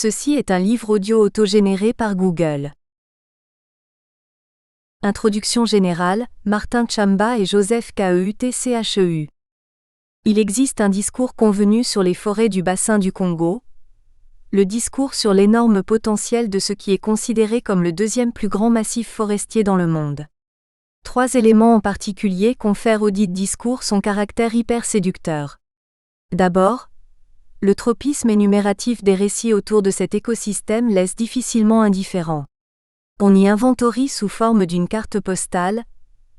Ceci est un livre audio autogénéré par Google. Introduction générale, Martin Tchamba et Joseph Keutcheu. Il existe un discours convenu sur les forêts du bassin du Congo, le discours sur l'énorme potentiel de ce qui est considéré comme le deuxième plus grand massif forestier dans le monde. 3 éléments en particulier confèrent au dit discours son caractère hyper séducteur. D'abord, le tropisme énumératif des récits autour de cet écosystème laisse difficilement indifférent. On y inventorie sous forme d'une carte postale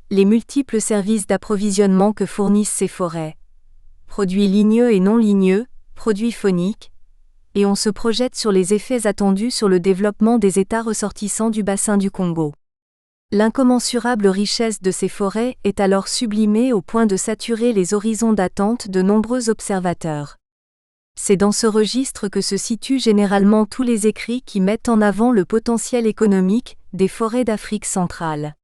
les multiples services d'approvisionnement que fournissent ces forêts. Produits ligneux et non ligneux, produits phoniques, et on se projette sur les effets attendus sur le développement des États ressortissants du bassin du Congo. L'incommensurable richesse de ces forêts est alors sublimée au point de saturer les horizons d'attente de nombreux observateurs. C'est dans ce registre que se situent généralement tous les écrits qui mettent en avant le potentiel économique des forêts d'Afrique centrale.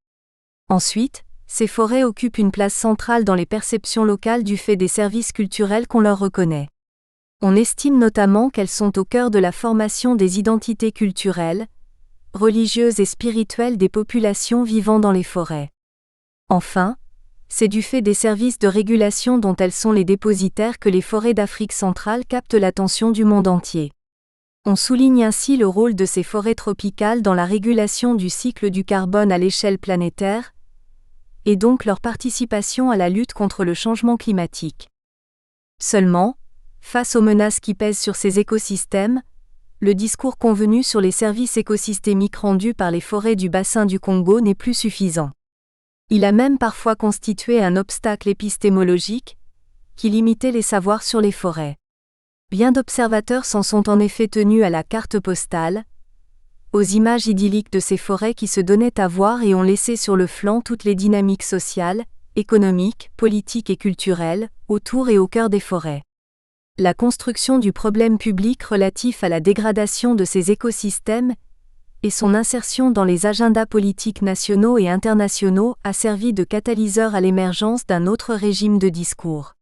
Ensuite, ces forêts occupent une place centrale dans les perceptions locales du fait des services culturels qu'on leur reconnaît. On estime notamment qu'elles sont au cœur de la formation des identités culturelles, religieuses et spirituelles des populations vivant dans les forêts. Enfin, c'est du fait des services de régulation dont elles sont les dépositaires que les forêts d'Afrique centrale captent l'attention du monde entier. On souligne ainsi le rôle de ces forêts tropicales dans la régulation du cycle du carbone à l'échelle planétaire, et donc leur participation à la lutte contre le changement climatique. Seulement, face aux menaces qui pèsent sur ces écosystèmes, le discours convenu sur les services écosystémiques rendus par les forêts du bassin du Congo n'est plus suffisant. Il a même parfois constitué un obstacle épistémologique, qui limitait les savoirs sur les forêts. Bien d'observateurs s'en sont en effet tenus à la carte postale, aux images idylliques de ces forêts qui se donnaient à voir et ont laissé sur le flanc toutes les dynamiques sociales, économiques, politiques et culturelles, autour et au cœur des forêts. La construction du problème public relatif à la dégradation de ces écosystèmes et son insertion dans les agendas politiques nationaux et internationaux a servi de catalyseur à l'émergence d'un autre régime de discours.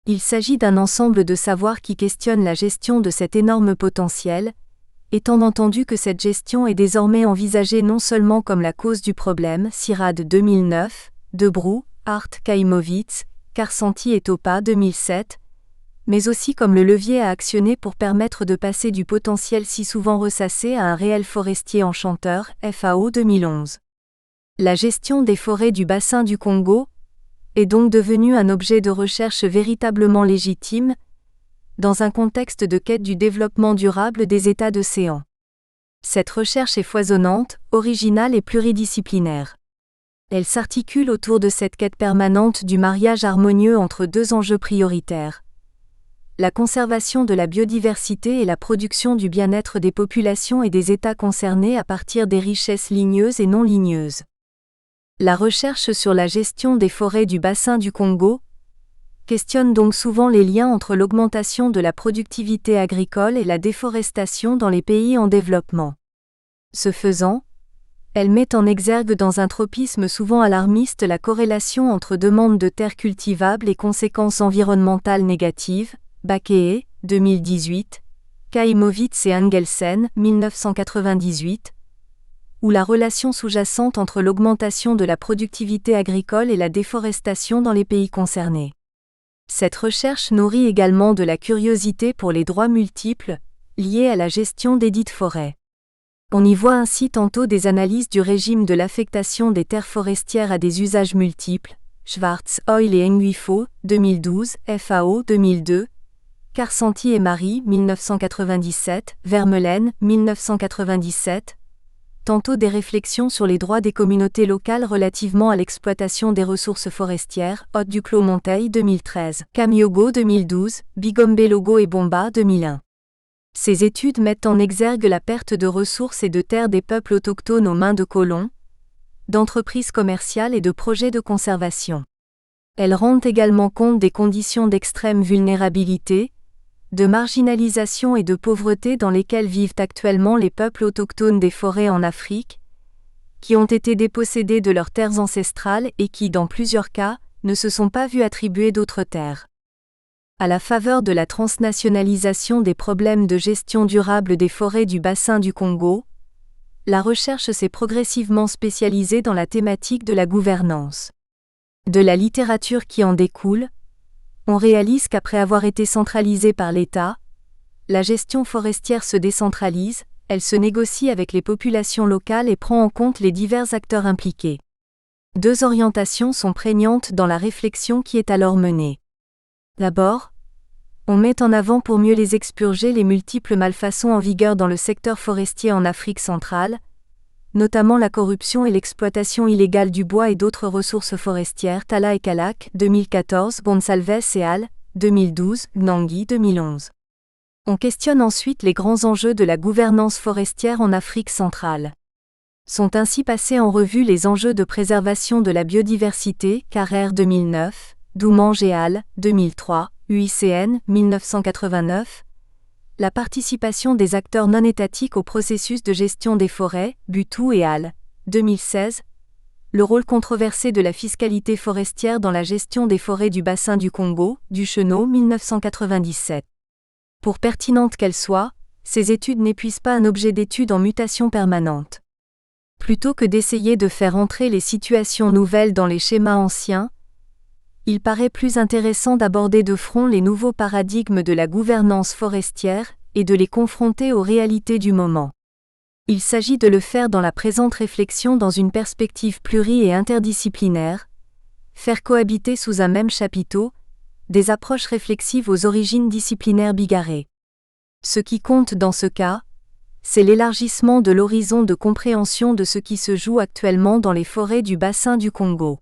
Il s'agit d'un ensemble de savoirs qui questionnent la gestion de cet énorme potentiel, étant entendu que cette gestion est désormais envisagée non seulement comme la cause du problème, CIRAD 2009, Debrou, Hart Kaimowitz, Karsanti et Topa 2007, mais aussi comme le levier à actionner pour permettre de passer du potentiel si souvent ressassé à un réel forestier enchanteur, FAO 2011. La gestion des forêts du bassin du Congo est donc devenue un objet de recherche véritablement légitime, dans un contexte de quête du développement durable des États d'océan. Cette recherche est foisonnante, originale et pluridisciplinaire. Elle s'articule autour de cette quête permanente du mariage harmonieux entre 2 enjeux prioritaires: la conservation de la biodiversité et la production du bien-être des populations et des États concernés à partir des richesses ligneuses et non ligneuses. La recherche sur la gestion des forêts du bassin du Congo questionne donc souvent les liens entre l'augmentation de la productivité agricole et la déforestation dans les pays en développement. Ce faisant, elle met en exergue dans un tropisme souvent alarmiste la corrélation entre demande de terres cultivables et conséquences environnementales négatives, Bakeye, 2018, Kaimowitz et Engelsen, 1998, ou la relation sous-jacente entre l'augmentation de la productivité agricole et la déforestation dans les pays concernés. Cette recherche nourrit également de la curiosité pour les droits multiples, liés à la gestion des dites forêts. On y voit ainsi tantôt des analyses du régime de l'affectation des terres forestières à des usages multiples, Schwarz, Oil et Nguifo, 2012, FAO 2002, Karsanti et Marie, 1997, Vermeulen, 1997, tantôt des réflexions sur les droits des communautés locales relativement à l'exploitation des ressources forestières, Haute Duclos Monteil 2013, Kamiogo 2012, Bigombe Logo et Bomba 2001. Ces études mettent en exergue la perte de ressources et de terres des peuples autochtones aux mains de colons, d'entreprises commerciales et de projets de conservation. Elles rendent également compte des conditions d'extrême vulnérabilité, de marginalisation et de pauvreté dans lesquelles vivent actuellement les peuples autochtones des forêts en Afrique, qui ont été dépossédés de leurs terres ancestrales et qui, dans plusieurs cas, ne se sont pas vus attribuer d'autres terres. À la faveur de la transnationalisation des problèmes de gestion durable des forêts du bassin du Congo, la recherche s'est progressivement spécialisée dans la thématique de la gouvernance. De la littérature qui en découle, on réalise qu'après avoir été centralisée par l'État, la gestion forestière se décentralise, elle se négocie avec les populations locales et prend en compte les divers acteurs impliqués. Deux orientations sont prégnantes dans la réflexion qui est alors menée. D'abord, on met en avant pour mieux les expurger les multiples malfaçons en vigueur dans le secteur forestier en Afrique centrale, notamment la corruption et l'exploitation illégale du bois et d'autres ressources forestières. Tala et Kalak, 2014, Gonçalves et al., 2012, Gnangui, 2011. On questionne ensuite les grands enjeux de la gouvernance forestière en Afrique centrale. Sont ainsi passés en revue les enjeux de préservation de la biodiversité, Carrère 2009, Doumange et al., 2003, UICN, 1989, la participation des acteurs non étatiques au processus de gestion des forêts, Butou et al., 2016, le rôle controversé de la fiscalité forestière dans la gestion des forêts du bassin du Congo, Duchesneau, 1997. Pour pertinentes qu'elles soient, ces études n'épuisent pas un objet d'étude en mutation permanente. Plutôt que d'essayer de faire entrer les situations nouvelles dans les schémas anciens, il paraît plus intéressant d'aborder de front les nouveaux paradigmes de la gouvernance forestière et de les confronter aux réalités du moment. Il s'agit de le faire dans la présente réflexion dans une perspective pluri- et interdisciplinaire, faire cohabiter sous un même chapiteau des approches réflexives aux origines disciplinaires bigarrées. Ce qui compte dans ce cas, c'est l'élargissement de l'horizon de compréhension de ce qui se joue actuellement dans les forêts du bassin du Congo.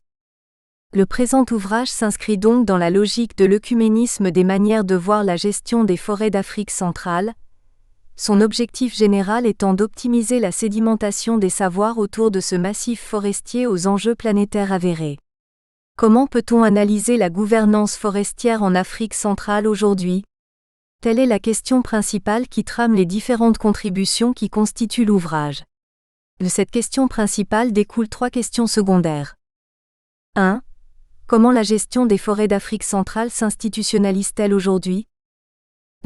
Le présent ouvrage s'inscrit donc dans la logique de l'œcuménisme des manières de voir la gestion des forêts d'Afrique centrale, son objectif général étant d'optimiser la sédimentation des savoirs autour de ce massif forestier aux enjeux planétaires avérés. Comment peut-on analyser la gouvernance forestière en Afrique centrale aujourd'hui ? Telle est la question principale qui trame les différentes contributions qui constituent l'ouvrage. De cette question principale découlent trois questions secondaires. 1. Comment la gestion des forêts d'Afrique centrale s'institutionnalise-t-elle aujourd'hui ?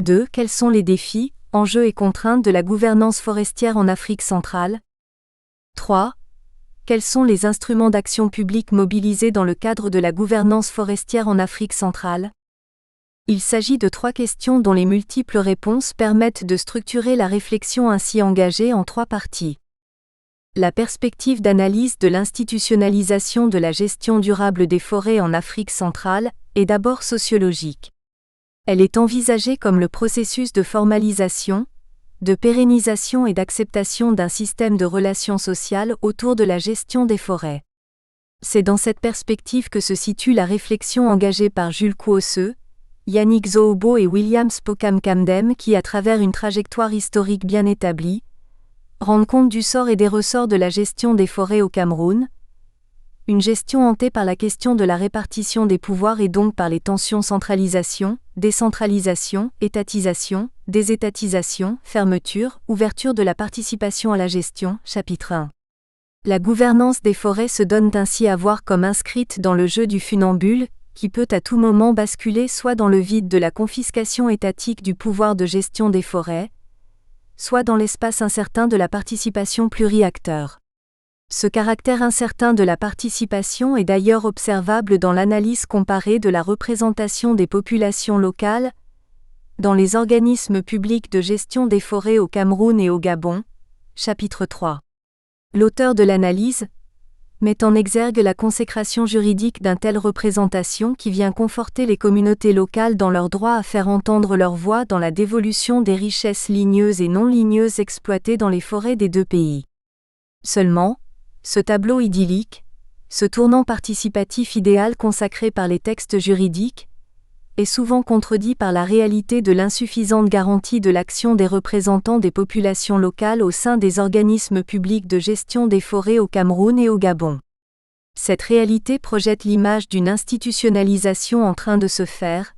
2. Quels sont les défis, enjeux et contraintes de la gouvernance forestière en Afrique centrale ? 3. Quels sont les instruments d'action publique mobilisés dans le cadre de la gouvernance forestière en Afrique centrale ? Il s'agit de trois questions dont les multiples réponses permettent de structurer la réflexion ainsi engagée en trois parties. La perspective d'analyse de l'institutionnalisation de la gestion durable des forêts en Afrique centrale est d'abord sociologique. Elle est envisagée comme le processus de formalisation, de pérennisation et d'acceptation d'un système de relations sociales autour de la gestion des forêts. C'est dans cette perspective que se situe la réflexion engagée par Jules Kouosseux, Yannick Zohobo et William Spokane Camden qui, à travers une trajectoire historique bien établie, rendent compte du sort et des ressorts de la gestion des forêts au Cameroun, une gestion hantée par la question de la répartition des pouvoirs et donc par les tensions centralisation, décentralisation, étatisation, désétatisation, fermeture, ouverture de la participation à la gestion, chapitre 1. La gouvernance des forêts se donne ainsi à voir comme inscrite dans le jeu du funambule, qui peut à tout moment basculer soit dans le vide de la confiscation étatique du pouvoir de gestion des forêts, soit dans l'espace incertain de la participation pluri-acteur. Ce caractère incertain de la participation est d'ailleurs observable dans l'analyse comparée de la représentation des populations locales dans les organismes publics de gestion des forêts au Cameroun et au Gabon, chapitre 3. L'auteur de l'analyse met en exergue la consécration juridique d'une telle représentation qui vient conforter les communautés locales dans leur droit à faire entendre leur voix dans la dévolution des richesses ligneuses et non ligneuses exploitées dans les forêts des deux pays. Seulement, ce tableau idyllique, ce tournant participatif idéal consacré par les textes juridiques, est souvent contredit par la réalité de l'insuffisante garantie de l'action des représentants des populations locales au sein des organismes publics de gestion des forêts au Cameroun et au Gabon. Cette réalité projette l'image d'une institutionnalisation en train de se faire,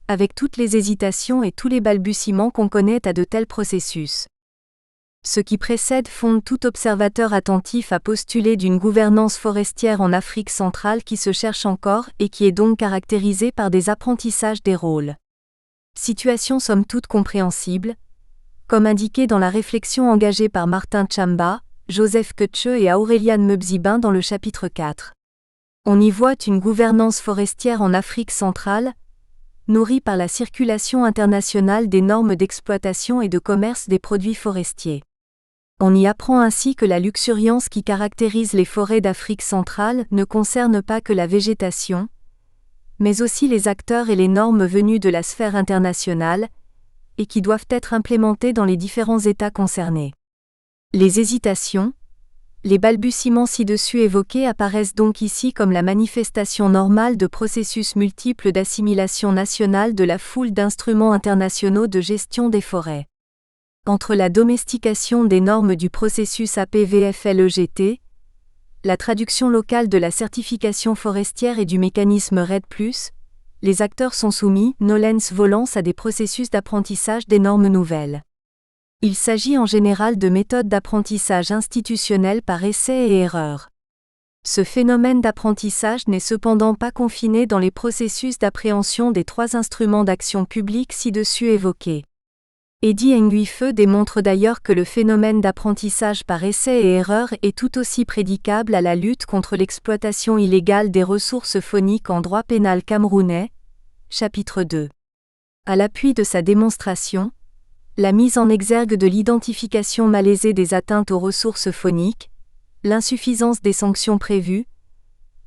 avec toutes les hésitations et tous les balbutiements qu'on connaît à de tels processus. Ce qui précède fonde tout observateur attentif à postuler d'une gouvernance forestière en Afrique centrale qui se cherche encore et qui est donc caractérisée par des apprentissages des rôles. Situation somme toute compréhensible, comme indiqué dans la réflexion engagée par Martin Tchamba, Joseph Kutche et Aurelian Mebzibin dans le chapitre 4. On y voit une gouvernance forestière en Afrique centrale, nourrie par la circulation internationale des normes d'exploitation et de commerce des produits forestiers. On y apprend ainsi que la luxuriance qui caractérise les forêts d'Afrique centrale ne concerne pas que la végétation, mais aussi les acteurs et les normes venus de la sphère internationale, et qui doivent être implémentées dans les différents États concernés. Les hésitations, les balbutiements ci-dessus évoqués apparaissent donc ici comme la manifestation normale de processus multiples d'assimilation nationale de la foule d'instruments internationaux de gestion des forêts. Entre la domestication des normes du processus APVFLEGT, la traduction locale de la certification forestière et du mécanisme RED+, les acteurs sont soumis, nolens volans, à des processus d'apprentissage des normes nouvelles. Il s'agit en général de méthodes d'apprentissage institutionnelles par essai et erreur. Ce phénomène d'apprentissage n'est cependant pas confiné dans les processus d'appréhension des 3 instruments d'action publique ci-dessus évoqués. Eddie Nguife démontre d'ailleurs que le phénomène d'apprentissage par essai et erreur est tout aussi prédicable à la lutte contre l'exploitation illégale des ressources fauniques en droit pénal camerounais, chapitre 2. À l'appui de sa démonstration, la mise en exergue de l'identification malaisée des atteintes aux ressources fauniques, l'insuffisance des sanctions prévues,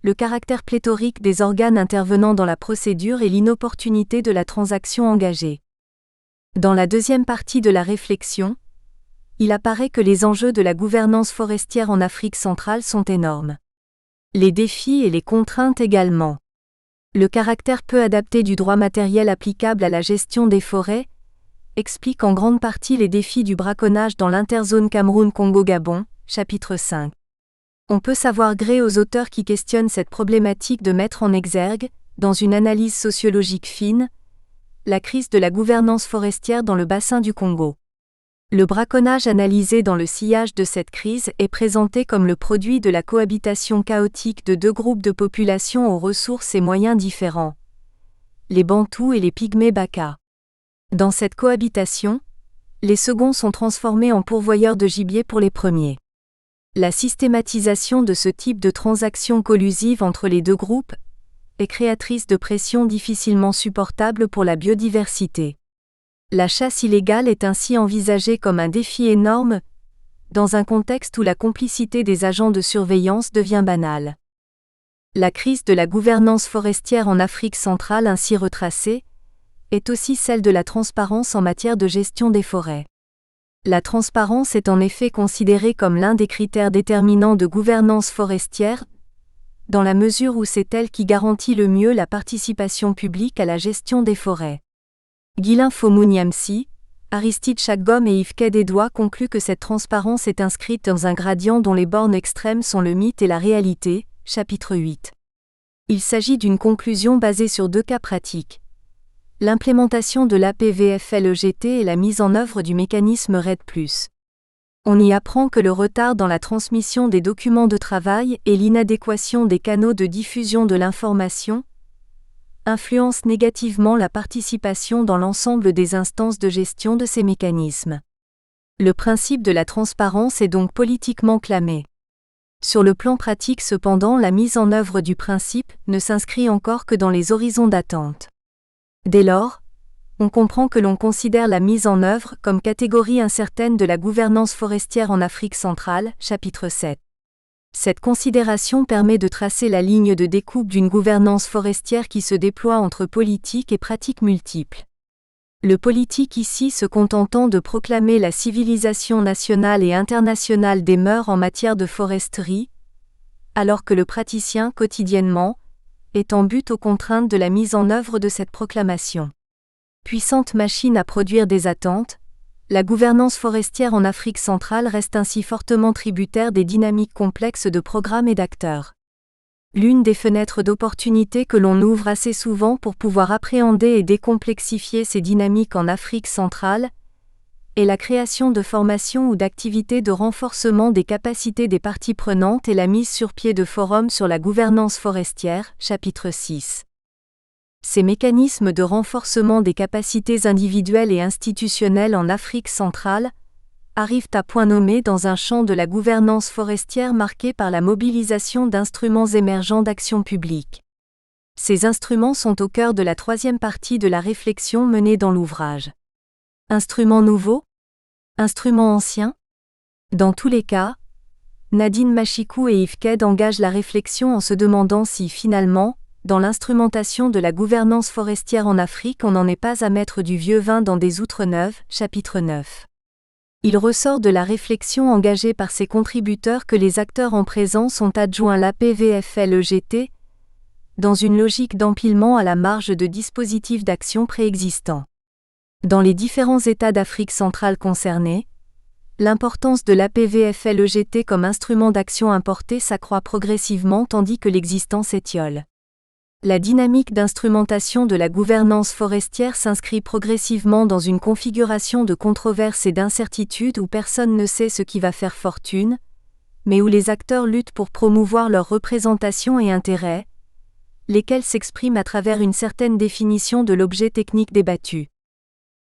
le caractère pléthorique des organes intervenant dans la procédure et l'inopportunité de la transaction engagée. Dans la deuxième partie de la réflexion, il apparaît que les enjeux de la gouvernance forestière en Afrique centrale sont énormes. Les défis et les contraintes également. Le caractère peu adapté du droit matériel applicable à la gestion des forêts explique en grande partie les défis du braconnage dans l'interzone Cameroun-Congo-Gabon, chapitre 5. On peut savoir gré aux auteurs qui questionnent cette problématique de mettre en exergue, dans une analyse sociologique fine, la crise de la gouvernance forestière dans le bassin du Congo. Le braconnage analysé dans le sillage de cette crise est présenté comme le produit de la cohabitation chaotique de 2 groupes de population aux ressources et moyens différents, les Bantous et les Pygmées Baka. Dans cette cohabitation, les seconds sont transformés en pourvoyeurs de gibier pour les premiers. La systématisation de ce type de transaction collusive entre les 2 groupes est créatrice de pressions difficilement supportables pour la biodiversité. La chasse illégale est ainsi envisagée comme un défi énorme, dans un contexte où la complicité des agents de surveillance devient banale. La crise de la gouvernance forestière en Afrique centrale ainsi retracée est aussi celle de la transparence en matière de gestion des forêts. La transparence est en effet considérée comme l'un des critères déterminants de gouvernance forestière, dans la mesure où c'est elle qui garantit le mieux la participation publique à la gestion des forêts. Guylain Fomouniamsi, Aristide Chagom et Yves Kedédois concluent que cette transparence est inscrite dans un gradient dont les bornes extrêmes sont le mythe et la réalité, chapitre 8. Il s'agit d'une conclusion basée sur 2 cas pratiques. L'implémentation de l'APVFLEGT et la mise en œuvre du mécanisme RED+. On y apprend que le retard dans la transmission des documents de travail et l'inadéquation des canaux de diffusion de l'information influencent négativement la participation dans l'ensemble des instances de gestion de ces mécanismes. Le principe de la transparence est donc politiquement clamé. Sur le plan pratique cependant, la mise en œuvre du principe ne s'inscrit encore que dans les horizons d'attente. Dès lors, on comprend que l'on considère la mise en œuvre comme catégorie incertaine de la gouvernance forestière en Afrique centrale, chapitre 7. Cette considération permet de tracer la ligne de découpe d'une gouvernance forestière qui se déploie entre politique et pratiques multiples. Le politique ici se contentant de proclamer la civilisation nationale et internationale des mœurs en matière de foresterie, alors que le praticien quotidiennement est en but aux contraintes de la mise en œuvre de cette proclamation. Puissante machine à produire des attentes, la gouvernance forestière en Afrique centrale reste ainsi fortement tributaire des dynamiques complexes de programmes et d'acteurs. L'une des fenêtres d'opportunité que l'on ouvre assez souvent pour pouvoir appréhender et décomplexifier ces dynamiques en Afrique centrale est la création de formations ou d'activités de renforcement des capacités des parties prenantes et la mise sur pied de forums sur la gouvernance forestière, chapitre 6. Ces mécanismes de renforcement des capacités individuelles et institutionnelles en Afrique centrale arrivent à point nommé dans un champ de la gouvernance forestière marqué par la mobilisation d'instruments émergents d'action publique. Ces instruments sont au cœur de la troisième partie de la réflexion menée dans l'ouvrage. Instruments nouveaux? Instruments anciens? Dans tous les cas, Nadine Machikou et Yves Ked engagent la réflexion en se demandant si finalement, dans l'instrumentation de la gouvernance forestière en Afrique, on n'en est pas à mettre du vieux vin dans des outres neuves, chapitre 9. Il ressort de la réflexion engagée par ces contributeurs que les acteurs en présence sont adjoints l'APVFLEGT, dans une logique d'empilement à la marge de dispositifs d'action préexistants. Dans les différents États d'Afrique centrale concernés, l'importance de l'APVFLEGT comme instrument d'action importé s'accroît progressivement tandis que l'existant s'étiole. La dynamique d'instrumentation de la gouvernance forestière s'inscrit progressivement dans une configuration de controverse et d'incertitude où personne ne sait ce qui va faire fortune, mais où les acteurs luttent pour promouvoir leur représentation et intérêts, lesquels s'expriment à travers une certaine définition de l'objet technique débattu.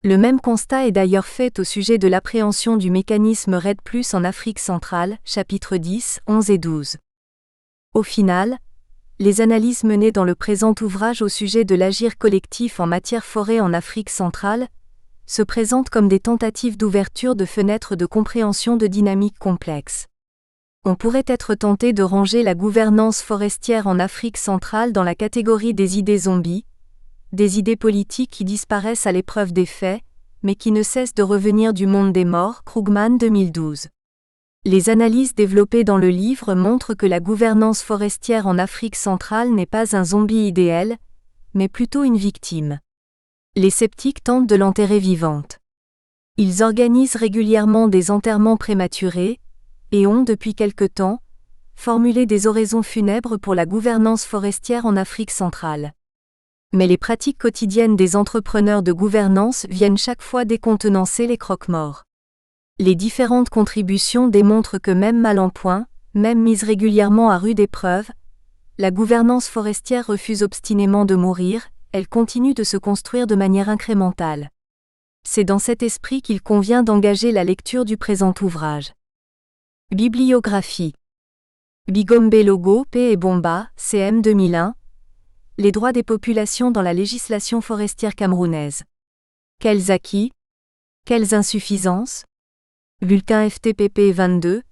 Le même constat est d'ailleurs fait au sujet de l'appréhension du mécanisme REDD+ en Afrique centrale, chapitres 10, 11 et 12. Au final, les analyses menées dans le présent ouvrage au sujet de l'agir collectif en matière forêt en Afrique centrale se présentent comme des tentatives d'ouverture de fenêtres de compréhension de dynamiques complexes. On pourrait être tenté de ranger la gouvernance forestière en Afrique centrale dans la catégorie des idées zombies, des idées politiques qui disparaissent à l'épreuve des faits, mais qui ne cessent de revenir du monde des morts, Krugman 2012. Les analyses développées dans le livre montrent que la gouvernance forestière en Afrique centrale n'est pas un zombie idéal, mais plutôt une victime. Les sceptiques tentent de l'enterrer vivante. Ils organisent régulièrement des enterrements prématurés, et ont depuis quelque temps formulé des oraisons funèbres pour la gouvernance forestière en Afrique centrale. Mais les pratiques quotidiennes des entrepreneurs de gouvernance viennent chaque fois décontenancer les croque-morts. Les différentes contributions démontrent que même mal en point, même mise régulièrement à rude épreuve, la gouvernance forestière refuse obstinément de mourir, elle continue de se construire de manière incrémentale. C'est dans cet esprit qu'il convient d'engager la lecture du présent ouvrage. Bibliographie. Bigombe Logo, P. et Bomba, CM 2001. Les droits des populations dans la législation forestière camerounaise. Quels acquis? Quelles insuffisances? Bulletin FTPP 22,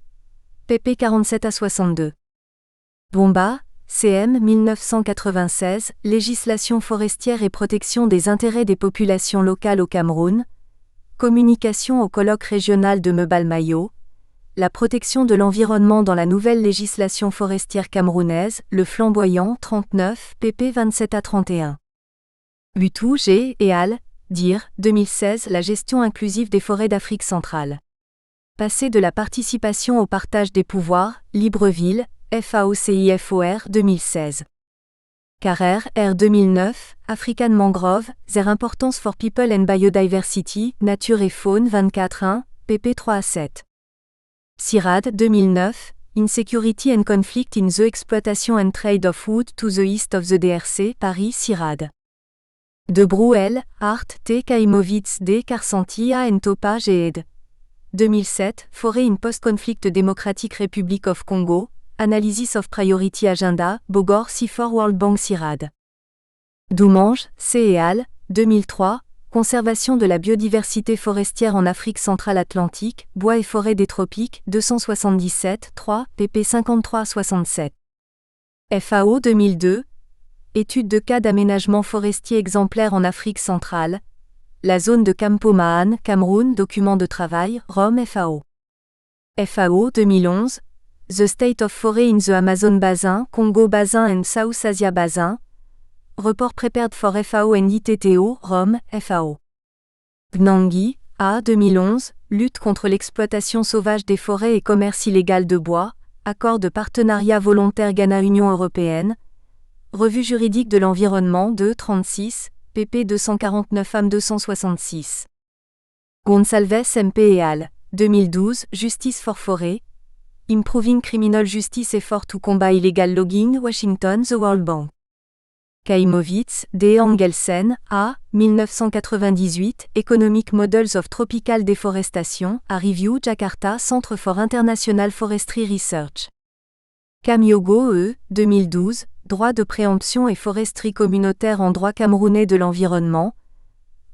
pp 47 à 62. Bomba, CM 1996, Législation forestière et protection des intérêts des populations locales au Cameroun. Communication au colloque régional de Mebalmayo. La protection de l'environnement dans la nouvelle législation forestière camerounaise, le flamboyant 39, pp 27 à 31. Butou, G. et al., dire, 2016 La gestion inclusive des forêts d'Afrique centrale. Passer de la participation au partage des pouvoirs, Libreville, FAOCIFOR 2016. Carrère, R 2009, African Mangrove, Their Importance for People and Biodiversity, Nature et Faune 24.1, pp 3 à 7. Sirad 2009, Insecurity and Conflict in the Exploitation and Trade of Wood to the East of the DRC, Paris Sirad. De Brouel, Art T. Kaimowitz D. Karsanti A. and Topage et ed. 2007, Forêt in Post-Conflict Democratic Republic of Congo, Analysis of Priority Agenda, Bogor C4 World Bank Sirad. Doumange, C. et al., 2003, Conservation de la biodiversité forestière en Afrique centrale Atlantique, Bois et forêts des tropiques, 277, 3, pp 53 à 67. FAO 2002, Étude de cas d'aménagement forestier exemplaire en Afrique centrale, la zone de Campo-Mahan, Cameroun, document de travail, Rome FAO. FAO 2011, The State of Forest in the Amazon Basin, Congo Basin and South Asia Basin, Report Prepared for FAO and ITTO, Rome, FAO. Gnangi, A. 2011, Lutte contre l'exploitation sauvage des forêts et commerce illégal de bois, Accord de partenariat volontaire Ghana-Union européenne, Revue juridique de l'environnement 2, 36, pp 249 am 266. Gonçalves MP et al., 2012, Justice for Forêt, Improving Criminal Justice Effort to Combat Illegal Logging, Washington, The World Bank. Kaimowitz, D. Angelsen, A. 1998, Economic Models of Tropical Deforestation, A Review, Jakarta, Centre for International Forestry Research. Kamyogo, E. 2012, Droit de préemption et foresterie communautaire en droit camerounais de l'environnement.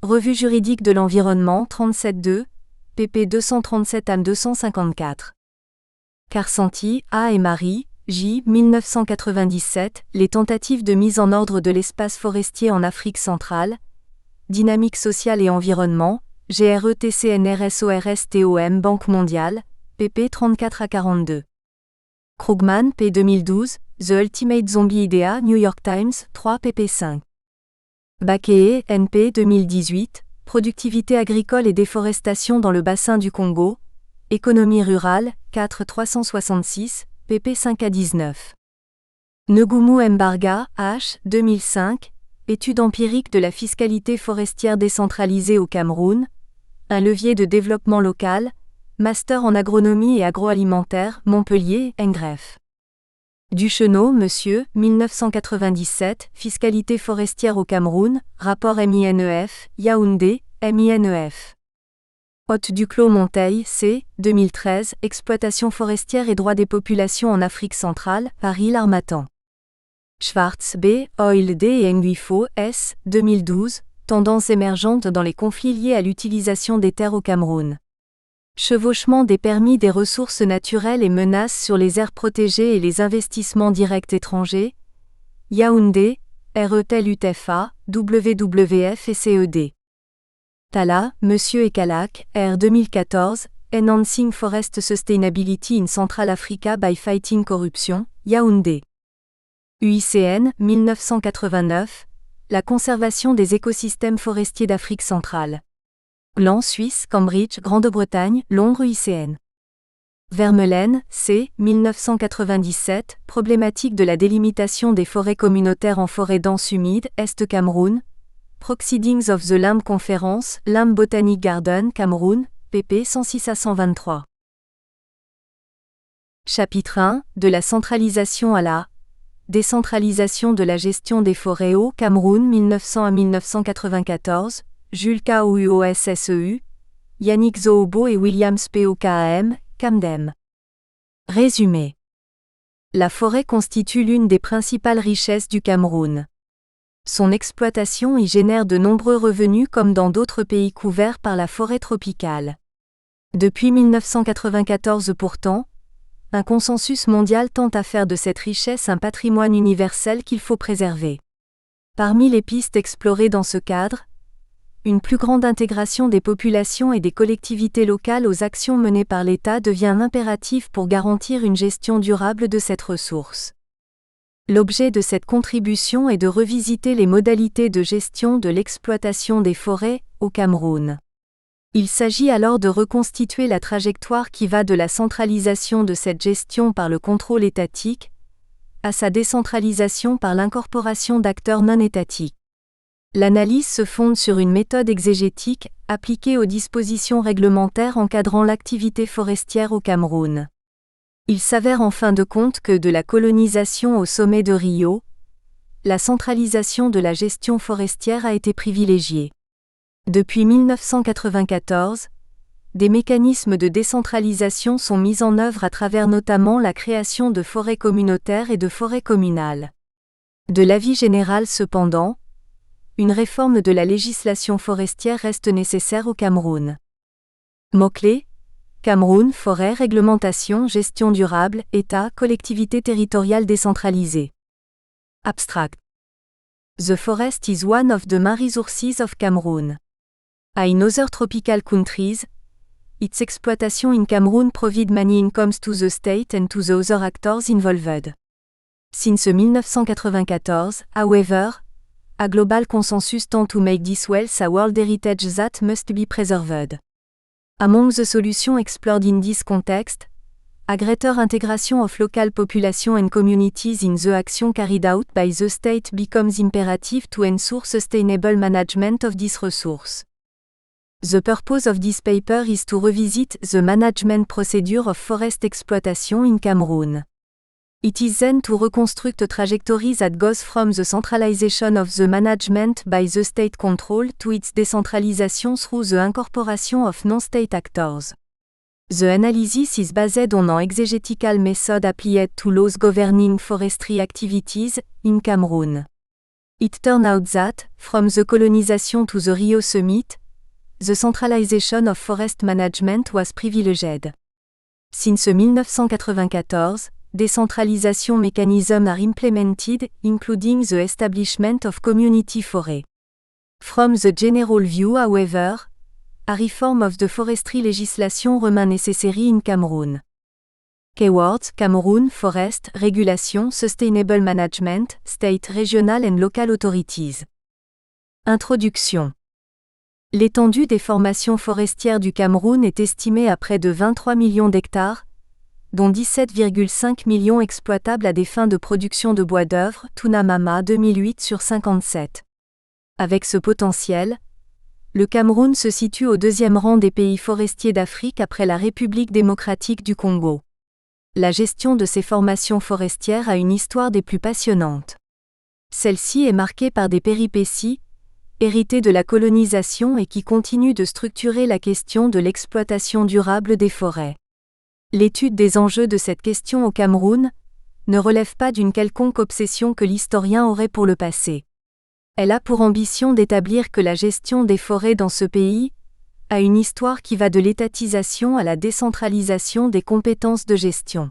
Revue juridique de l'environnement 37.2, pp 237 à 254. Karsanti, A. et Marie, J. 1997, Les tentatives de mise en ordre de l'espace forestier en Afrique centrale. Dynamique sociale et environnement, GRETCNRSORSTOM Banque mondiale, pp 34 à 42. Krugman, p. 2012, The Ultimate Zombie Idea, New York Times, 3 pp 5. Bakeye, NP 2018, Productivité agricole et déforestation dans le bassin du Congo. Économie rurale, 4 366, pp 5 à 19. Ngumu Mbarga, H. 2005, Étude empirique de la fiscalité forestière décentralisée au Cameroun. Un levier de développement local. Master en agronomie et agroalimentaire, Montpellier, NGREF. Duchenot, Monsieur, 1997, Fiscalité forestière au Cameroun, rapport MINEF, Yaoundé, MINEF. Haute Duclos Monteil, C. 2013, Exploitation forestière et droits des populations en Afrique centrale, Paris l'Harmattan. Schwartz, B. Oil D. et Nguifo, S. 2012, Tendances émergentes dans les conflits liés à l'utilisation des terres au Cameroun. Chevauchement des permis des ressources naturelles et menaces sur les aires protégées et les investissements directs étrangers. Yaoundé, RETEL UTFA, WWF et CED. Tala, Monsieur et Kalak, R. 2014, Enhancing Forest Sustainability in Central Africa by Fighting Corruption, Yaoundé. UICN, 1989, La conservation des écosystèmes forestiers d'Afrique centrale. Gland, Suisse, Cambridge, Grande-Bretagne, Londres, UICN. Vermeulen, C. 1997, Problématique de la délimitation des forêts communautaires en forêts denses humides, Est Cameroun. Proceedings of the Limbe Conference, Limbe Botanic Garden, Cameroun, pp 106 à 123. Chapitre 1, De la centralisation à la décentralisation de la gestion des forêts au Cameroun 1900 à 1994, Jules Kouosseu, Yannick Zohobo et William Spokam, Camdem. Résumé. La forêt constitue l'une des principales richesses du Cameroun. Son exploitation y génère de nombreux revenus comme dans d'autres pays couverts par la forêt tropicale. Depuis 1994 pourtant, un consensus mondial tend à faire de cette richesse un patrimoine universel qu'il faut préserver. Parmi les pistes explorées dans ce cadre, une plus grande intégration des populations et des collectivités locales aux actions menées par l'État devient un impératif pour garantir une gestion durable de cette ressource. L'objet de cette contribution est de revisiter les modalités de gestion de l'exploitation des forêts au Cameroun. Il s'agit alors de reconstituer la trajectoire qui va de la centralisation de cette gestion par le contrôle étatique à sa décentralisation par l'incorporation d'acteurs non étatiques. L'analyse se fonde sur une méthode exégétique appliquée aux dispositions réglementaires encadrant l'activité forestière au Cameroun. Il s'avère en fin de compte que de la colonisation au sommet de Rio, la centralisation de la gestion forestière a été privilégiée. Depuis 1994, des mécanismes de décentralisation sont mis en œuvre à travers notamment la création de forêts communautaires et de forêts communales. De l'avis général cependant, une réforme de la législation forestière reste nécessaire au Cameroun. Mots-clés: Cameroun, forêt, réglementation, gestion durable, État, collectivité territoriale décentralisée. Abstract. The forest is one of the main resources of Cameroon. In other tropical countries, its exploitation in Cameroon provide many incomes to the state and to the other actors involved. Since 1994, however, a global consensus tend to make this wealth a world heritage that must be preserved. Among the solutions explored in this context, a greater integration of local population and communities in the action carried out by the state becomes imperative to ensure sustainable management of this resource. The purpose of this paper is to revisit the management procedure of forest exploitation in Cameroon. It is then to reconstruct a trajectory that goes from the centralization of the management by the state control to its decentralization through the incorporation of non-state actors. The analysis is based on an exegetical method applied to laws governing forestry activities in Cameroon. It turned out that, from the colonization to the Rio Summit, the centralization of forest management was privileged. Since 1994, decentralization mechanisms are implemented, including the establishment of community forest. From the general view, however, a reform of the forestry legislation remains necessary in Cameroon. Keywords: Cameroon, Forest, Regulation, Sustainable Management, State, Regional and Local Authorities. Introduction. L'étendue des formations forestières du Cameroun est estimée à près de 23 millions d'hectares, dont 17,5 millions exploitables à des fins de production de bois d'œuvre, Tunamama 2008 sur 57. Avec ce potentiel, le Cameroun se situe au deuxième rang des pays forestiers d'Afrique après la République démocratique du Congo. La gestion de ces formations forestières a une histoire des plus passionnantes. Celle-ci est marquée par des péripéties, héritées de la colonisation et qui continuent de structurer la question de l'exploitation durable des forêts. L'étude des enjeux de cette question au Cameroun ne relève pas d'une quelconque obsession que l'historien aurait pour le passé. Elle a pour ambition d'établir que la gestion des forêts dans ce pays a une histoire qui va de l'étatisation à la décentralisation des compétences de gestion.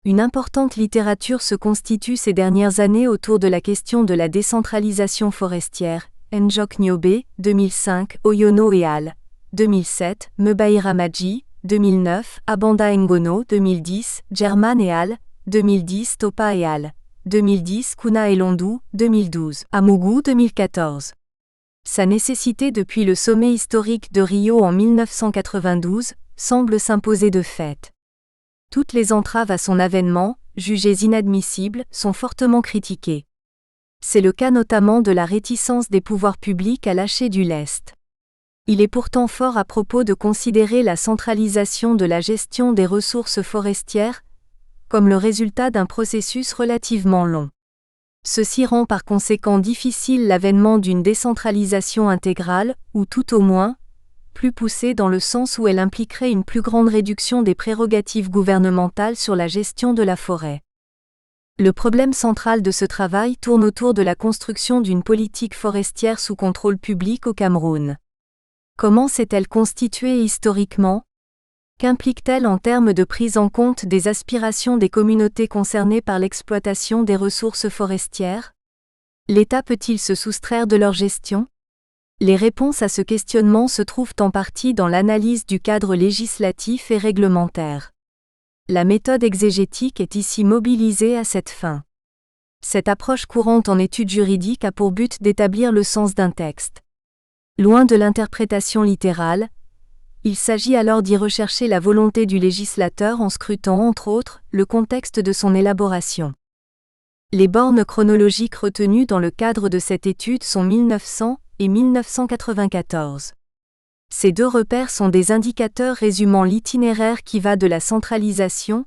Une importante littérature se constitue ces dernières années autour de la question de la décentralisation forestière. Njok Nyobe, 2005, Oyono et al. 2007, Mebaira Maji, 2009, Abanda Ngono, 2010, German et al. 2010, Topa et al. 2010, Kuna et Londou, 2012, Amougou 2014. Sa nécessité depuis le sommet historique de Rio en 1992 semble s'imposer de fait. Toutes les entraves à son avènement, jugées inadmissibles, sont fortement critiquées. C'est le cas notamment de la réticence des pouvoirs publics à lâcher du lest. Il est pourtant fort à propos de considérer la centralisation de la gestion des ressources forestières comme le résultat d'un processus relativement long. Ceci rend par conséquent difficile l'avènement d'une décentralisation intégrale, ou tout au moins, plus poussée dans le sens où elle impliquerait une plus grande réduction des prérogatives gouvernementales sur la gestion de la forêt. Le problème central de ce travail tourne autour de la construction d'une politique forestière sous contrôle public au Cameroun. Comment s'est-elle constituée historiquement ? Qu'implique-t-elle en termes de prise en compte des aspirations des communautés concernées par l'exploitation des ressources forestières ? L'État peut-il se soustraire de leur gestion ? Les réponses à ce questionnement se trouvent en partie dans l'analyse du cadre législatif et réglementaire. La méthode exégétique est ici mobilisée à cette fin. Cette approche courante en études juridiques a pour but d'établir le sens d'un texte. Loin de l'interprétation littérale, il s'agit alors d'y rechercher la volonté du législateur en scrutant entre autres le contexte de son élaboration. Les bornes chronologiques retenues dans le cadre de cette étude sont 1900 et 1994. Ces deux repères sont des indicateurs résumant l'itinéraire qui va de la centralisation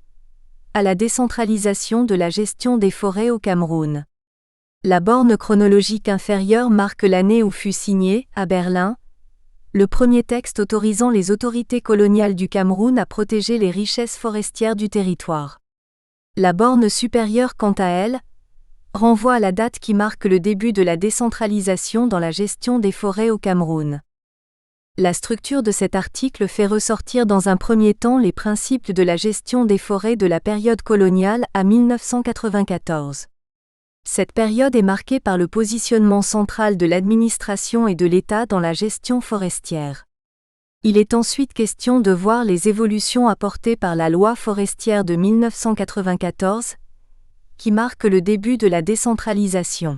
à la décentralisation de la gestion des forêts au Cameroun. La borne chronologique inférieure marque l'année où fut signé, à Berlin, le premier texte autorisant les autorités coloniales du Cameroun à protéger les richesses forestières du territoire. La borne supérieure, quant à elle, renvoie à la date qui marque le début de la décentralisation dans la gestion des forêts au Cameroun. La structure de cet article fait ressortir dans un premier temps les principes de la gestion des forêts de la période coloniale à 1994. Cette période est marquée par le positionnement central de l'administration et de l'État dans la gestion forestière. Il est ensuite question de voir les évolutions apportées par la loi forestière de 1994, qui marque le début de la décentralisation.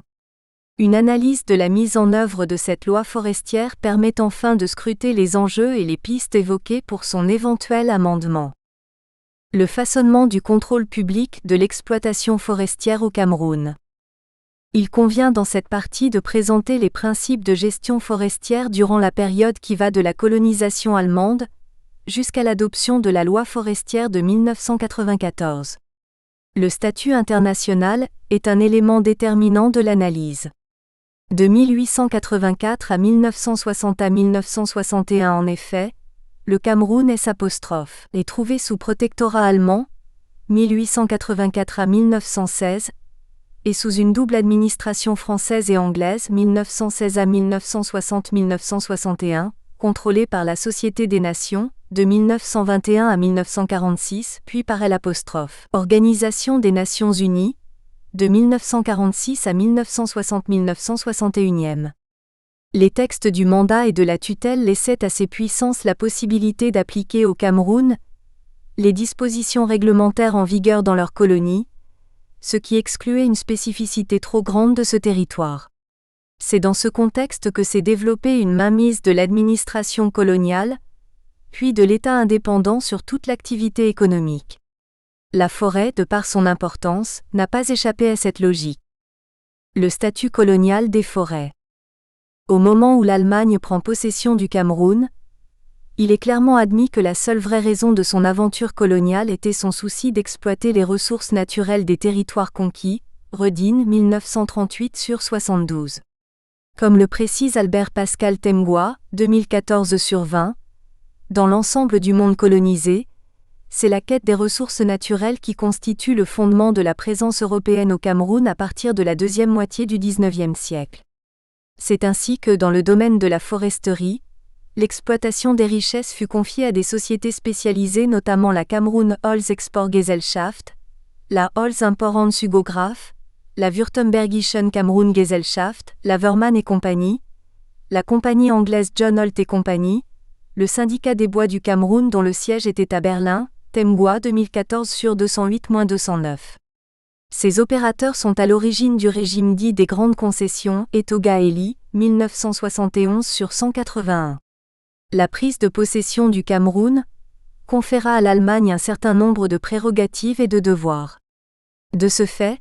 Une analyse de la mise en œuvre de cette loi forestière permet enfin de scruter les enjeux et les pistes évoquées pour son éventuel amendement. Le façonnement du contrôle public de l'exploitation forestière au Cameroun. Il convient dans cette partie de présenter les principes de gestion forestière durant la période qui va de la colonisation allemande jusqu'à l'adoption de la loi forestière de 1994. Le statut international est un élément déterminant de l'analyse. De 1884 à 1960 à 1961 en effet, le Cameroun est trouvé sous protectorat allemand, 1884 à 1916, et sous une double administration française et anglaise 1916 à 1960-1961, contrôlée par la Société des Nations, de 1921 à 1946, puis par Organisation des Nations Unies, de 1946 à 1960-1961. Les textes du mandat et de la tutelle laissaient à ces puissances la possibilité d'appliquer au Cameroun les dispositions réglementaires en vigueur dans leur colonie, ce qui excluait une spécificité trop grande de ce territoire. C'est dans ce contexte que s'est développée une mainmise de l'administration coloniale, puis de l'État indépendant sur toute l'activité économique. La forêt, de par son importance, n'a pas échappé à cette logique. Le statut colonial des forêts. Au moment où l'Allemagne prend possession du Cameroun, il est clairement admis que la seule vraie raison de son aventure coloniale était son souci d'exploiter les ressources naturelles des territoires conquis, Redin 1938/72. Comme le précise Albert Pascal Temgwa, 2014/20, dans l'ensemble du monde colonisé, c'est la quête des ressources naturelles qui constitue le fondement de la présence européenne au Cameroun à partir de la deuxième moitié du XIXe siècle. C'est ainsi que, dans le domaine de la foresterie, l'exploitation des richesses fut confiée à des sociétés spécialisées, notamment la Cameroun Holzexportgesellschaft, la Holzimporthandelshugograaf, la Württembergischen Cameroun Gesellschaft, la Verman et compagnie, la compagnie anglaise John Holt et compagnie, le syndicat des bois du Cameroun dont le siège était à Berlin, Temgwa 2014/208-209. Ces opérateurs sont à l'origine du régime dit des grandes concessions, Etoga Eli, 1971/181. La prise de possession du Cameroun conféra à l'Allemagne un certain nombre de prérogatives et de devoirs. De ce fait,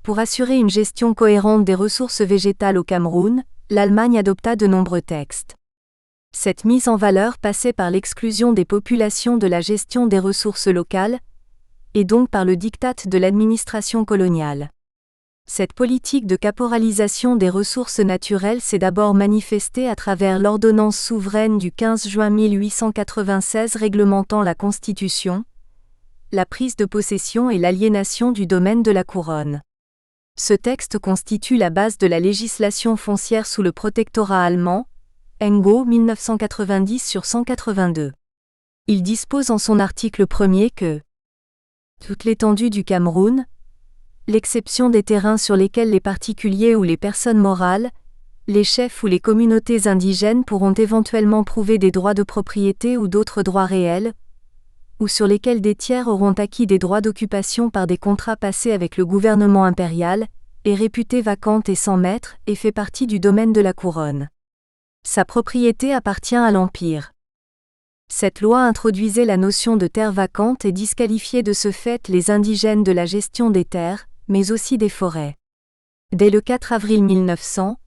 pour assurer une gestion cohérente des ressources végétales au Cameroun, l'Allemagne adopta de nombreux textes. Cette mise en valeur passait par l'exclusion des populations de la gestion des ressources locales, et donc par le diktat de l'administration coloniale. Cette politique de caporalisation des ressources naturelles s'est d'abord manifestée à travers l'ordonnance souveraine du 15 juin 1896 réglementant la Constitution, la prise de possession et l'aliénation du domaine de la couronne. Ce texte constitue la base de la législation foncière sous le protectorat allemand, Ngo 1990/182. Il dispose en son article 1er que toute l'étendue du Cameroun, l'exception des terrains sur lesquels les particuliers ou les personnes morales, les chefs ou les communautés indigènes pourront éventuellement prouver des droits de propriété ou d'autres droits réels, ou sur lesquels des tiers auront acquis des droits d'occupation par des contrats passés avec le gouvernement impérial, est réputée vacante et sans maître, et fait partie du domaine de la couronne. Sa propriété appartient à l'Empire. Cette loi introduisait la notion de terre vacante et disqualifiait de ce fait les indigènes de la gestion des terres, mais aussi des forêts. Dès le 4 avril 1900,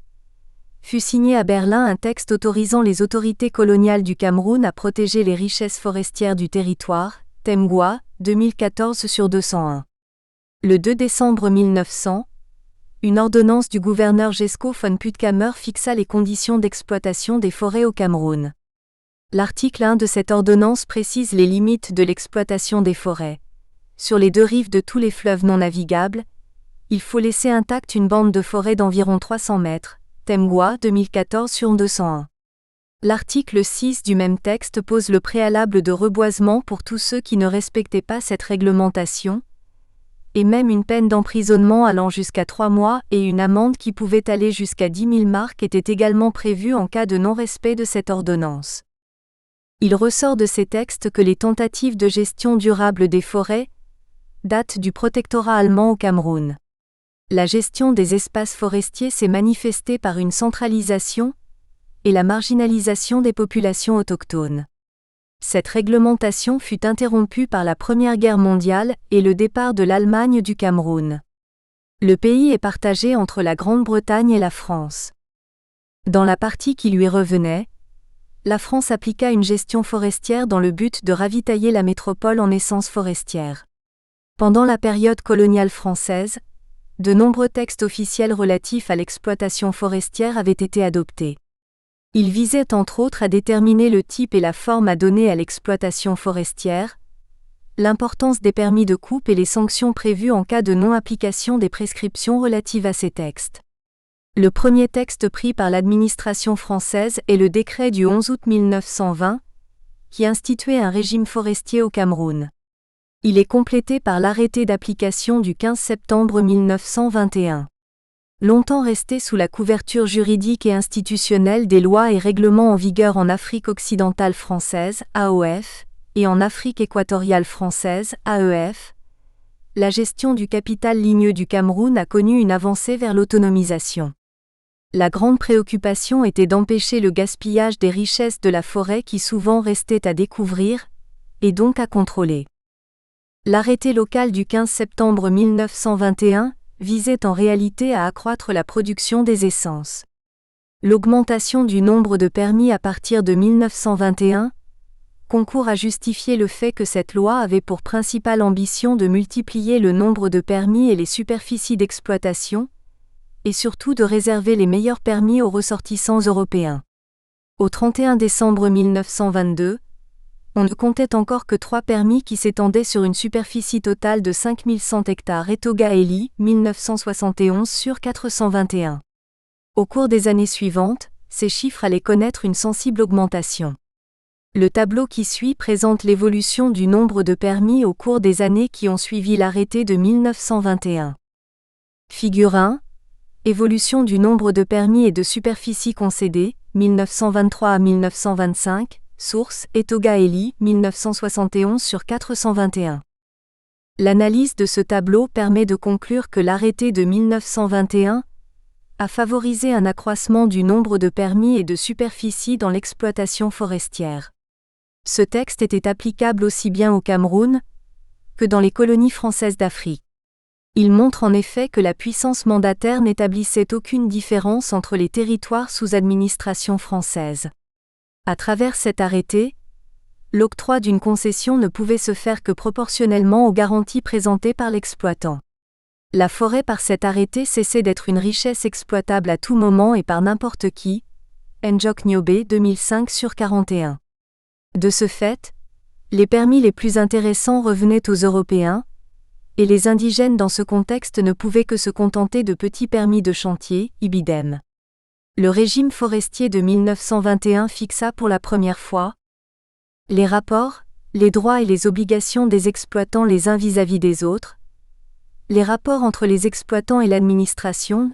fut signé à Berlin un texte autorisant les autorités coloniales du Cameroun à protéger les richesses forestières du territoire, Temgwa, 2014/201. Le 2 décembre 1900, une ordonnance du gouverneur Gesco von Puttkamer fixa les conditions d'exploitation des forêts au Cameroun. L'article 1 de cette ordonnance précise les limites de l'exploitation des forêts. Sur les deux rives de tous les fleuves non navigables, il faut laisser intacte une bande de forêt d'environ 300 mètres, Temgwa 2014/201. L'article 6 du même texte pose le préalable de reboisement pour tous ceux qui ne respectaient pas cette réglementation, et même une peine d'emprisonnement allant jusqu'à 3 mois et une amende qui pouvait aller jusqu'à 10 000 marks était également prévue en cas de non-respect de cette ordonnance. Il ressort de ces textes que les tentatives de gestion durable des forêts datent du protectorat allemand au Cameroun. La gestion des espaces forestiers s'est manifestée par une centralisation et la marginalisation des populations autochtones. Cette réglementation fut interrompue par la Première Guerre mondiale et le départ de l'Allemagne du Cameroun. Le pays est partagé entre la Grande-Bretagne et la France. Dans la partie qui lui revenait, la France appliqua une gestion forestière dans le but de ravitailler la métropole en essences forestières. Pendant la période coloniale française, de nombreux textes officiels relatifs à l'exploitation forestière avaient été adoptés. Ils visaient entre autres à déterminer le type et la forme à donner à l'exploitation forestière, l'importance des permis de coupe et les sanctions prévues en cas de non-application des prescriptions relatives à ces textes. Le premier texte pris par l'administration française est le décret du 11 août 1920, qui instituait un régime forestier au Cameroun. Il est complété par l'arrêté d'application du 15 septembre 1921. Longtemps resté sous la couverture juridique et institutionnelle des lois et règlements en vigueur en Afrique occidentale française, AOF, et en Afrique équatoriale française, AEF, la gestion du capital ligneux du Cameroun a connu une avancée vers l'autonomisation. La grande préoccupation était d'empêcher le gaspillage des richesses de la forêt qui souvent restaient à découvrir, et donc à contrôler. L'arrêté local du 15 septembre 1921 visait en réalité à accroître la production des essences. L'augmentation du nombre de permis à partir de 1921 concourt à justifier le fait que cette loi avait pour principale ambition de multiplier le nombre de permis et les superficies d'exploitation, et surtout de réserver les meilleurs permis aux ressortissants européens. Au 31 décembre 1922, on ne comptait encore que 3 permis qui s'étendaient sur une superficie totale de 5100 hectares Etoga Eli, 1971 sur 421. Au cours des années suivantes, ces chiffres allaient connaître une sensible augmentation. Le tableau qui suit présente l'évolution du nombre de permis au cours des années qui ont suivi l'arrêté de 1921. Figure 1. Évolution du nombre de permis et de superficies concédées, 1923 à 1925, source Etoga Eli, 1971 sur 421. L'analyse de ce tableau permet de conclure que l'arrêté de 1921 a favorisé un accroissement du nombre de permis et de superficies dans l'exploitation forestière. Ce texte était applicable aussi bien au Cameroun que dans les colonies françaises d'Afrique. Il montre en effet que la puissance mandataire n'établissait aucune différence entre les territoires sous administration française. À travers cet arrêté, l'octroi d'une concession ne pouvait se faire que proportionnellement aux garanties présentées par l'exploitant. La forêt par cet arrêté cessait d'être une richesse exploitable à tout moment et par n'importe qui. Njok Nyobe 2005 sur 41. De ce fait, les permis les plus intéressants revenaient aux Européens, et les indigènes dans ce contexte ne pouvaient que se contenter de petits permis de chantier, ibidem. Le régime forestier de 1921 fixa pour la première fois les rapports, les droits et les obligations des exploitants les uns vis-à-vis des autres, les rapports entre les exploitants et l'administration,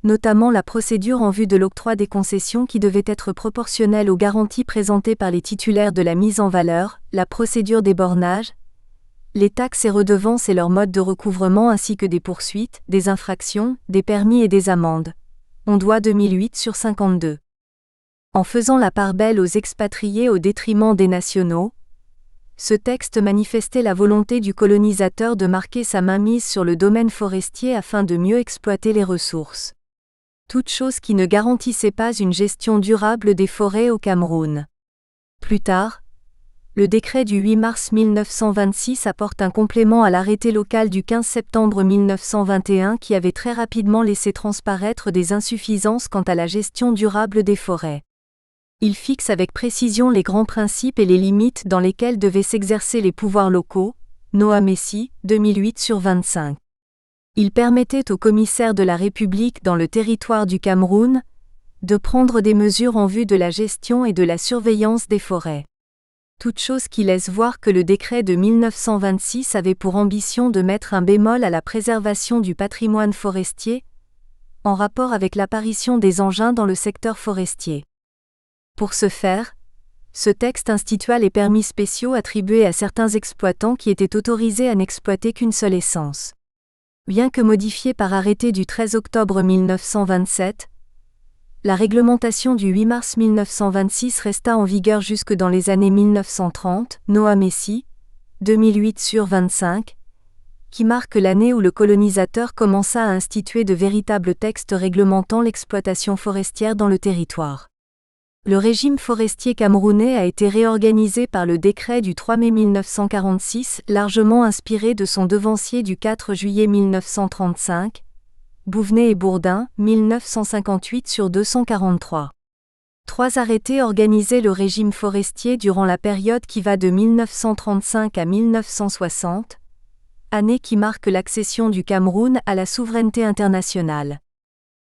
notamment la procédure en vue de l'octroi des concessions qui devait être proportionnelle aux garanties présentées par les titulaires de la mise en valeur, la procédure des bornages, les taxes et redevances et leur mode de recouvrement ainsi que des poursuites, des infractions, des permis et des amendes. On doit 2008 sur 52. En faisant la part belle aux expatriés au détriment des nationaux, ce texte manifestait la volonté du colonisateur de marquer sa mainmise sur le domaine forestier afin de mieux exploiter les ressources. Toute chose qui ne garantissait pas une gestion durable des forêts au Cameroun. Plus tard, le décret du 8 mars 1926 apporte un complément à l'arrêté local du 15 septembre 1921 qui avait très rapidement laissé transparaître des insuffisances quant à la gestion durable des forêts. Il fixe avec précision les grands principes et les limites dans lesquels devaient s'exercer les pouvoirs locaux, Noah Messi, 2008 sur 25. Il permettait aux commissaires de la République dans le territoire du Cameroun de prendre des mesures en vue de la gestion et de la surveillance des forêts. Toute chose qui laisse voir que le décret de 1926 avait pour ambition de mettre un bémol à la préservation du patrimoine forestier, en rapport avec l'apparition des engins dans le secteur forestier. Pour ce faire, ce texte institua les permis spéciaux attribués à certains exploitants qui étaient autorisés à n'exploiter qu'une seule essence. Bien que modifiée par arrêté du 13 octobre 1927, la réglementation du 8 mars 1926 resta en vigueur jusque dans les années 1930, Noah Messi, 2008 sur 25, qui marque l'année où le colonisateur commença à instituer de véritables textes réglementant l'exploitation forestière dans le territoire. Le régime forestier camerounais a été réorganisé par le décret du 3 mai 1946, largement inspiré de son devancier du 4 juillet 1935, Bouvenet et Bourdin, 1958/243. 3 arrêtés organisaient le régime forestier durant la période qui va de 1935 à 1960, année qui marque l'accession du Cameroun à la souveraineté internationale.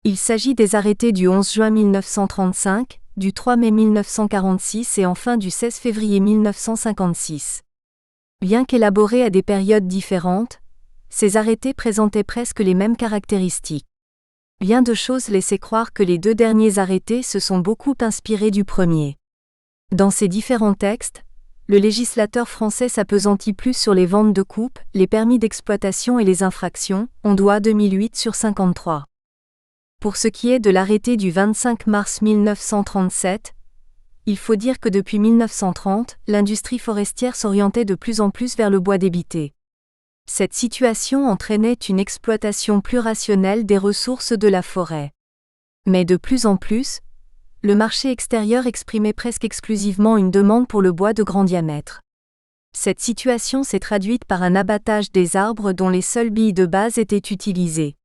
Il s'agit des arrêtés du 11 juin 1935, du 3 mai 1946 et enfin du 16 février 1956. Bien qu'élaborés à des périodes différentes, ces arrêtés présentaient presque les mêmes caractéristiques. Bien de choses laissaient croire que les 2 derniers arrêtés se sont beaucoup inspirés du premier. Dans ces différents textes, le législateur français s'appesantit plus sur les ventes de coupe, les permis d'exploitation et les infractions, on doit 2008/53. Pour ce qui est de l'arrêté du 25 mars 1937, il faut dire que depuis 1930, l'industrie forestière s'orientait de plus en plus vers le bois débité. Cette situation entraînait une exploitation plus rationnelle des ressources de la forêt. Mais de plus en plus, le marché extérieur exprimait presque exclusivement une demande pour le bois de grand diamètre. Cette situation s'est traduite par un abattage des arbres dont les seules billes de base étaient utilisées,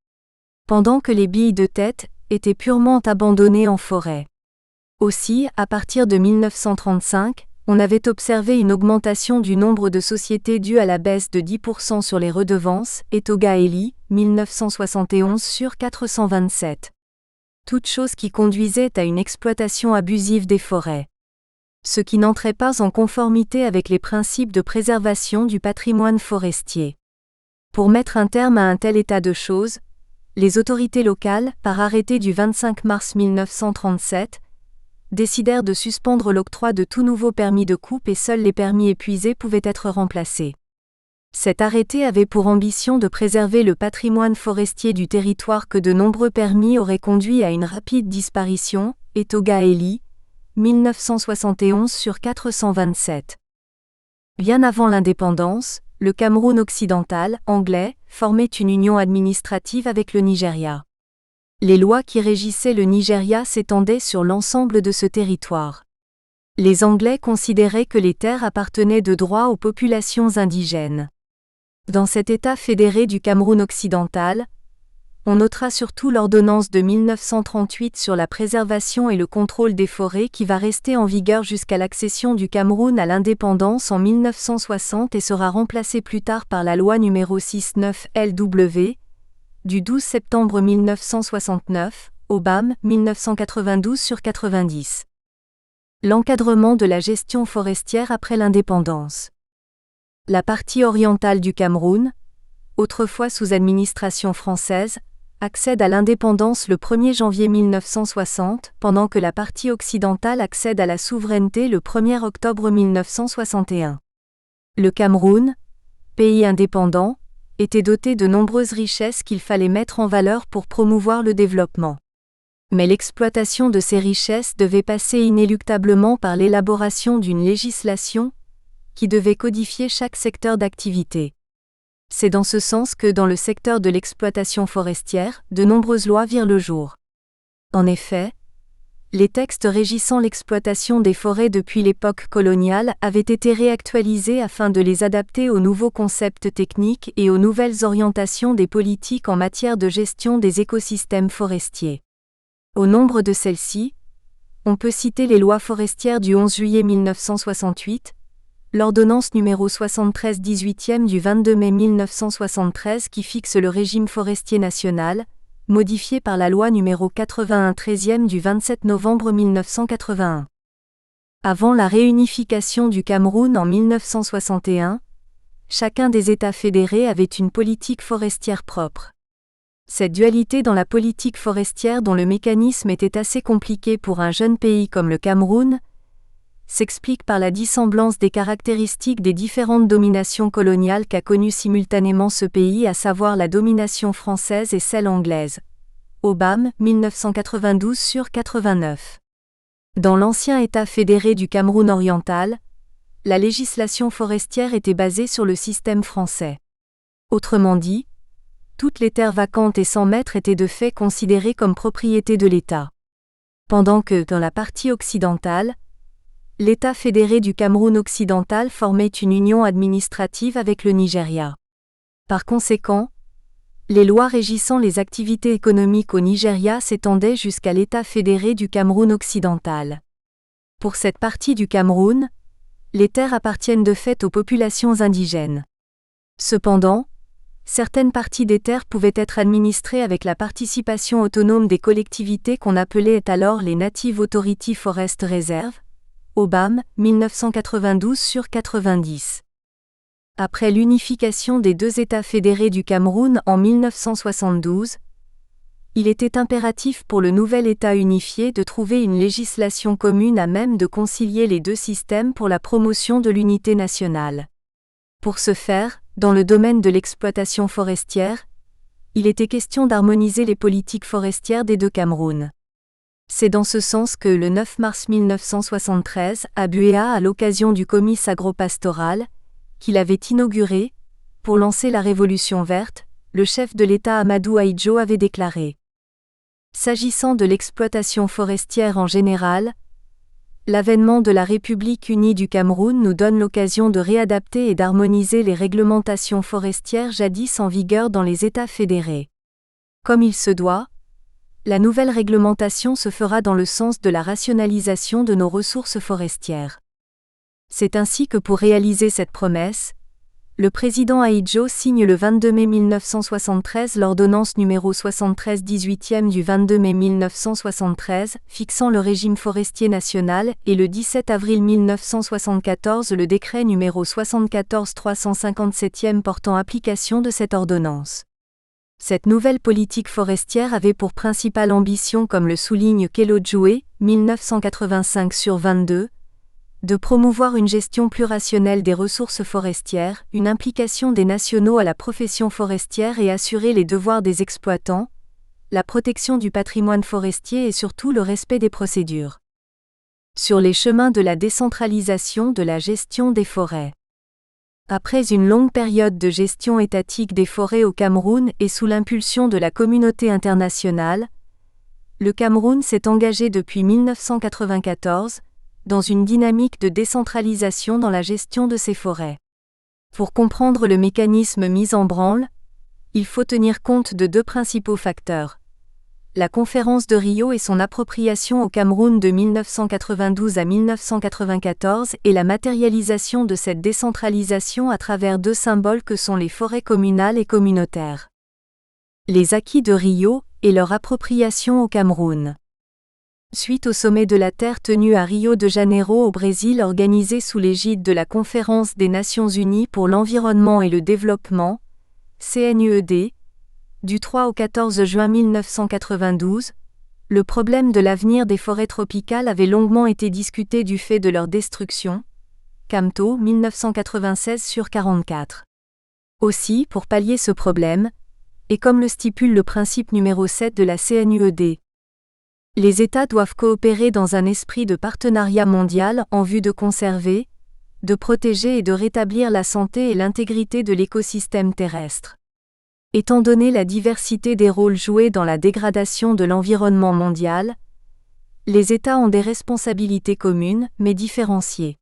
pendant que les billes de tête étaient purement abandonnées en forêt. Aussi, à partir de 1935, on avait observé une augmentation du nombre de sociétés due à la baisse de 10% sur les redevances, Etoga-Eli, 1971/427. Toute chose qui conduisait à une exploitation abusive des forêts. Ce qui n'entrait pas en conformité avec les principes de préservation du patrimoine forestier. Pour mettre un terme à un tel état de choses, les autorités locales, par arrêté du 25 mars 1937, décidèrent de suspendre l'octroi de tout nouveau permis de coupe et seuls les permis épuisés pouvaient être remplacés. Cet arrêté avait pour ambition de préserver le patrimoine forestier du territoire que de nombreux permis auraient conduit à une rapide disparition, Etoga-Eli, 1971/427. Bien avant l'indépendance, le Cameroun occidental, anglais, formait une union administrative avec le Nigeria. Les lois qui régissaient le Nigeria s'étendaient sur l'ensemble de ce territoire. Les Anglais considéraient que les terres appartenaient de droit aux populations indigènes. Dans cet État fédéré du Cameroun occidental, on notera surtout l'ordonnance de 1938 sur la préservation et le contrôle des forêts qui va rester en vigueur jusqu'à l'accession du Cameroun à l'indépendance en 1960 et sera remplacée plus tard par la loi numéro 69 LW, du 12 septembre 1969, Obam, 1992/90. L'encadrement de la gestion forestière après l'indépendance. La partie orientale du Cameroun, autrefois sous administration française, accède à l'indépendance le 1er janvier 1960, pendant que la partie occidentale accède à la souveraineté le 1er octobre 1961. Le Cameroun, pays indépendant, était doté de nombreuses richesses qu'il fallait mettre en valeur pour promouvoir le développement. Mais l'exploitation de ces richesses devait passer inéluctablement par l'élaboration d'une législation qui devait codifier chaque secteur d'activité. C'est dans ce sens que dans le secteur de l'exploitation forestière, de nombreuses lois virent le jour. En effet, les textes régissant l'exploitation des forêts depuis l'époque coloniale avaient été réactualisés afin de les adapter aux nouveaux concepts techniques et aux nouvelles orientations des politiques en matière de gestion des écosystèmes forestiers. Au nombre de celles-ci, on peut citer les lois forestières du 11 juillet 1968, l'ordonnance numéro 73/18 du 22 mai 1973 qui fixe le régime forestier national, modifié par la loi numéro 81/13 du 27 novembre 1981. Avant la réunification du Cameroun en 1961, chacun des États fédérés avait une politique forestière propre. Cette dualité dans la politique forestière dont le mécanisme était assez compliqué pour un jeune pays comme le Cameroun, s'explique par la dissemblance des caractéristiques des différentes dominations coloniales qu'a connues simultanément ce pays, à savoir la domination française et celle anglaise. Obam, 1992/89. Dans l'ancien État fédéré du Cameroun oriental, la législation forestière était basée sur le système français. Autrement dit, toutes les terres vacantes et sans maître étaient de fait considérées comme propriété de l'État. pendant que, dans la partie occidentale, l'État fédéré du Cameroun occidental formait une union administrative avec le Nigeria. Par conséquent, les lois régissant les activités économiques au Nigeria s'étendaient jusqu'à l'État fédéré du Cameroun occidental. Pour cette partie du Cameroun, les terres appartiennent de fait aux populations indigènes. Cependant, certaines parties des terres pouvaient être administrées avec la participation autonome des collectivités qu'on appelait alors les Native Authority Forest Reserve, OBAM, 1992/90. Après l'unification des deux États fédérés du Cameroun en 1972, il était impératif pour le nouvel État unifié de trouver une législation commune à même de concilier les deux systèmes pour la promotion de l'unité nationale. Pour ce faire, dans le domaine de l'exploitation forestière, il était question d'harmoniser les politiques forestières des deux Camerouns. C'est dans ce sens que le 9 mars 1973, à Buéa, à l'occasion du comice agropastoral, qu'il avait inauguré, pour lancer la Révolution verte, le chef de l'État Amadou Ahidjo avait déclaré: s'agissant de l'exploitation forestière en général, l'avènement de la République unie du Cameroun nous donne l'occasion de réadapter et d'harmoniser les réglementations forestières jadis en vigueur dans les États fédérés. Comme il se doit, la nouvelle réglementation se fera dans le sens de la rationalisation de nos ressources forestières. C'est ainsi que pour réaliser cette promesse, le président Ahidjo signe le 22 mai 1973 l'ordonnance numéro 73/18 du 22 mai 1973 fixant le régime forestier national et le 17 avril 1974 le décret numéro 74/357 portant application de cette ordonnance. Cette nouvelle politique forestière avait pour principale ambition, comme le souligne Kelo Djoué, 1985/22, de promouvoir une gestion plus rationnelle des ressources forestières, une implication des nationaux à la profession forestière et assurer les devoirs des exploitants, la protection du patrimoine forestier et surtout le respect des procédures. Sur les chemins de la décentralisation de la gestion des forêts. Après une longue période de gestion étatique des forêts au Cameroun et sous l'impulsion de la communauté internationale, le Cameroun s'est engagé depuis 1994 dans une dynamique de décentralisation dans la gestion de ses forêts. Pour comprendre le mécanisme mis en branle, il faut tenir compte de deux principaux facteurs: la conférence de Rio et son appropriation au Cameroun de 1992 à 1994 et la matérialisation de cette décentralisation à travers deux symboles que sont les forêts communales et communautaires. Les acquis de Rio et leur appropriation au Cameroun. Suite au sommet de la Terre tenu à Rio de Janeiro au Brésil organisé sous l'égide de la Conférence des Nations Unies pour l'environnement et le développement, CNUED, du 3 au 14 juin 1992, le problème de l'avenir des forêts tropicales avait longuement été discuté du fait de leur destruction. Camto, 1996/44. Aussi, pour pallier ce problème, et comme le stipule le principe numéro 7 de la CNUED, les États doivent coopérer dans un esprit de partenariat mondial en vue de conserver, de protéger et de rétablir la santé et l'intégrité de l'écosystème terrestre. Étant donné la diversité des rôles joués dans la dégradation de l'environnement mondial, les États ont des responsabilités communes, mais différenciées.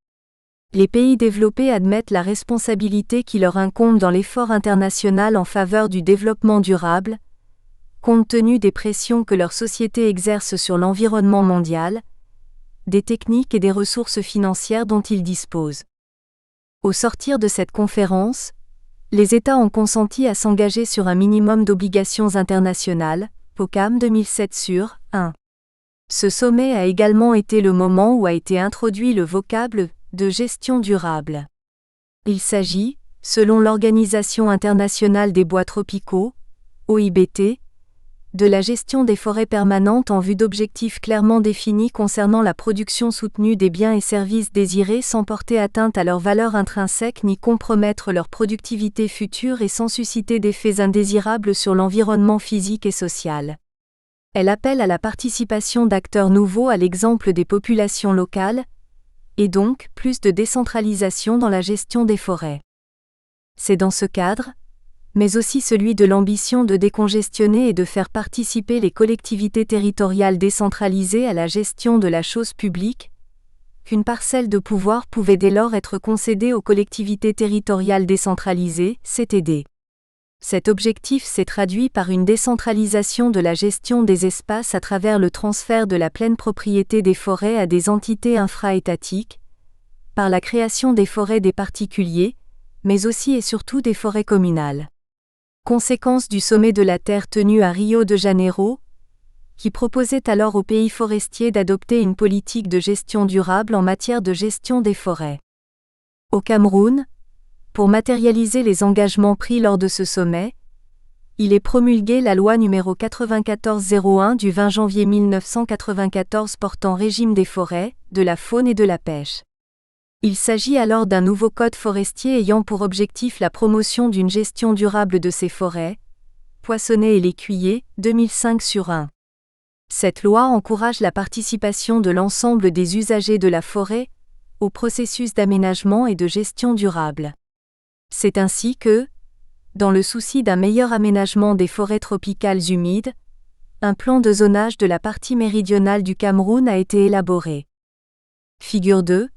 Les pays développés admettent la responsabilité qui leur incombe dans l'effort international en faveur du développement durable, compte tenu des pressions que leur société exerce sur l'environnement mondial, des techniques et des ressources financières dont ils disposent. Au sortir de cette conférence, les États ont consenti à s'engager sur un minimum d'obligations internationales, POCAM 2007/1. Ce sommet a également été le moment où a été introduit le vocable de gestion durable. Il s'agit, selon l'Organisation internationale des bois tropicaux, OIBT, de la gestion des forêts permanentes en vue d'objectifs clairement définis concernant la production soutenue des biens et services désirés sans porter atteinte à leur valeur intrinsèque ni compromettre leur productivité future et sans susciter d'effets indésirables sur l'environnement physique et social. Elle appelle à la participation d'acteurs nouveaux à l'exemple des populations locales, et donc plus de décentralisation dans la gestion des forêts. C'est dans ce cadre, mais aussi celui de l'ambition de décongestionner et de faire participer les collectivités territoriales décentralisées à la gestion de la chose publique, qu'une parcelle de pouvoir pouvait dès lors être concédée aux collectivités territoriales décentralisées, CTD. Cet objectif s'est traduit par une décentralisation de la gestion des espaces à travers le transfert de la pleine propriété des forêts à des entités infra-étatiques, par la création des forêts des particuliers, mais aussi et surtout des forêts communales. Conséquence du sommet de la Terre tenu à Rio de Janeiro, qui proposait alors aux pays forestiers d'adopter une politique de gestion durable en matière de gestion des forêts. Au Cameroun, pour matérialiser les engagements pris lors de ce sommet, il est promulgué la loi numéro 9401 du 20 janvier 1994 portant régime des forêts, de la faune et de la pêche. Il s'agit alors d'un nouveau code forestier ayant pour objectif la promotion d'une gestion durable de ces forêts, Poissonnet et l'Écuyer, 2005/1. Cette loi encourage la participation de l'ensemble des usagers de la forêt au processus d'aménagement et de gestion durable. C'est ainsi que, dans le souci d'un meilleur aménagement des forêts tropicales humides, un plan de zonage de la partie méridionale du Cameroun a été élaboré. Figure 2.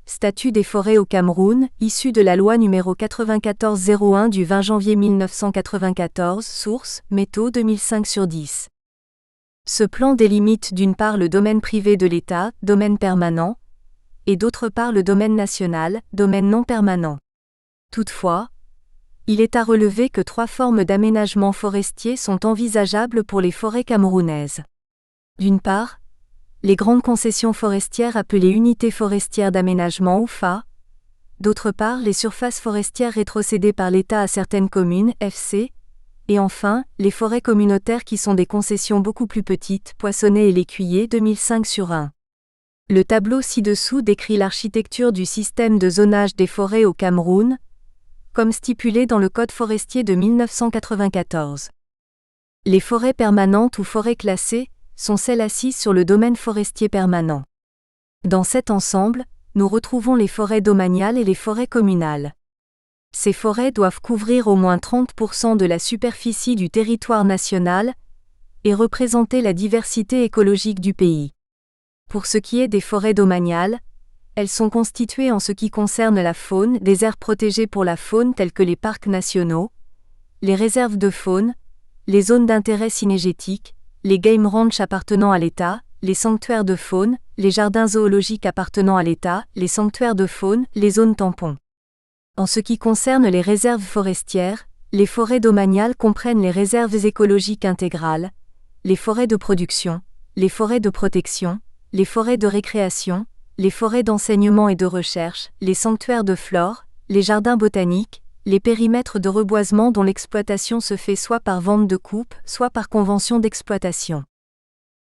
Statut des forêts au Cameroun, issu de la loi numéro 9401 du 20 janvier 1994, source, Métaux 2005/10. Ce plan délimite d'une part le domaine privé de l'État, domaine permanent, et d'autre part le domaine national, domaine non permanent. Toutefois, il est à relever que 3 formes d'aménagement forestier sont envisageables pour les forêts camerounaises. D'une part, les grandes concessions forestières appelées unités forestières d'aménagement UFA. D'autre part, les surfaces forestières rétrocédées par l'État à certaines communes, FC. Et enfin, les forêts communautaires qui sont des concessions beaucoup plus petites, Poissonnet et l'Écuyer 2005/1. Le tableau ci-dessous décrit l'architecture du système de zonage des forêts au Cameroun, comme stipulé dans le Code forestier de 1994. Les forêts permanentes ou forêts classées sont celles assises sur le domaine forestier permanent. Dans cet ensemble, nous retrouvons les forêts domaniales et les forêts communales. Ces forêts doivent couvrir au moins 30% de la superficie du territoire national et représenter la diversité écologique du pays. Pour ce qui est des forêts domaniales, elles sont constituées en ce qui concerne la faune des aires protégées pour la faune telles que les parcs nationaux, les réserves de faune, les zones d'intérêt cynégétique, les game ranchs appartenant à l'État, les sanctuaires de faune, les jardins zoologiques appartenant à l'État, les sanctuaires de faune, les zones tampons. En ce qui concerne les réserves forestières, les forêts domaniales comprennent les réserves écologiques intégrales, les forêts de production, les forêts de protection, les forêts de récréation, les forêts d'enseignement et de recherche, les sanctuaires de flore, les jardins botaniques, les périmètres de reboisement dont l'exploitation se fait soit par vente de coupe, soit par convention d'exploitation.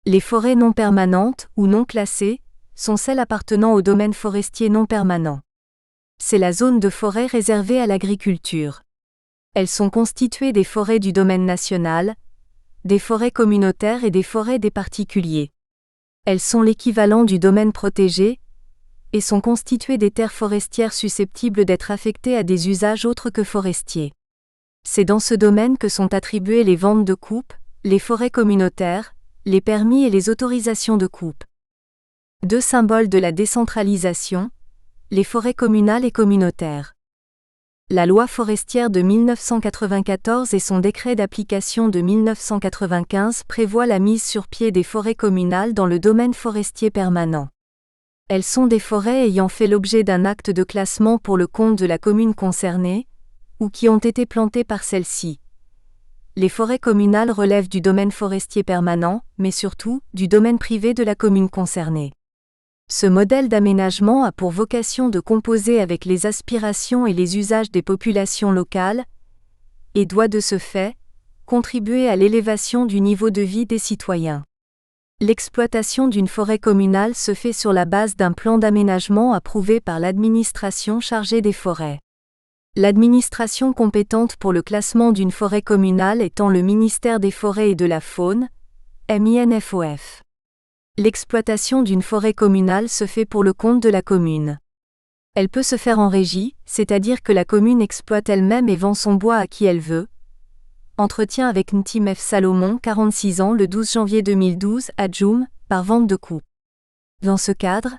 Les forêts non permanentes, ou non classées, sont celles appartenant au domaine forestier non permanent. C'est la zone de forêt réservée à l'agriculture. Elles sont constituées des forêts du domaine national, des forêts communautaires et des forêts des particuliers. Elles sont l'équivalent du domaine protégé et sont constituées des terres forestières susceptibles d'être affectées à des usages autres que forestiers. C'est dans ce domaine que sont attribuées les ventes de coupe, les forêts communautaires, les permis et les autorisations de coupe. 2 symboles de la décentralisation, les forêts communales et communautaires. La loi forestière de 1994 et son décret d'application de 1995 prévoient la mise sur pied des forêts communales dans le domaine forestier permanent. Elles sont des forêts ayant fait l'objet d'un acte de classement pour le compte de la commune concernée, ou qui ont été plantées par celle-ci. Les forêts communales relèvent du domaine forestier permanent, mais surtout, du domaine privé de la commune concernée. Ce modèle d'aménagement a pour vocation de composer avec les aspirations et les usages des populations locales, et doit de ce fait, contribuer à l'élévation du niveau de vie des citoyens. L'exploitation d'une forêt communale se fait sur la base d'un plan d'aménagement approuvé par l'administration chargée des forêts. L'administration compétente pour le classement d'une forêt communale étant le ministère des Forêts et de la Faune, MINFOF. L'exploitation d'une forêt communale se fait pour le compte de la commune. Elle peut se faire en régie, c'est-à-dire que la commune exploite elle-même et vend son bois à qui elle veut, Entretien avec Ntim F. Salomon, 46 ans, le 12 janvier 2012, à Djoum, par vente de coupe. Dans ce cadre,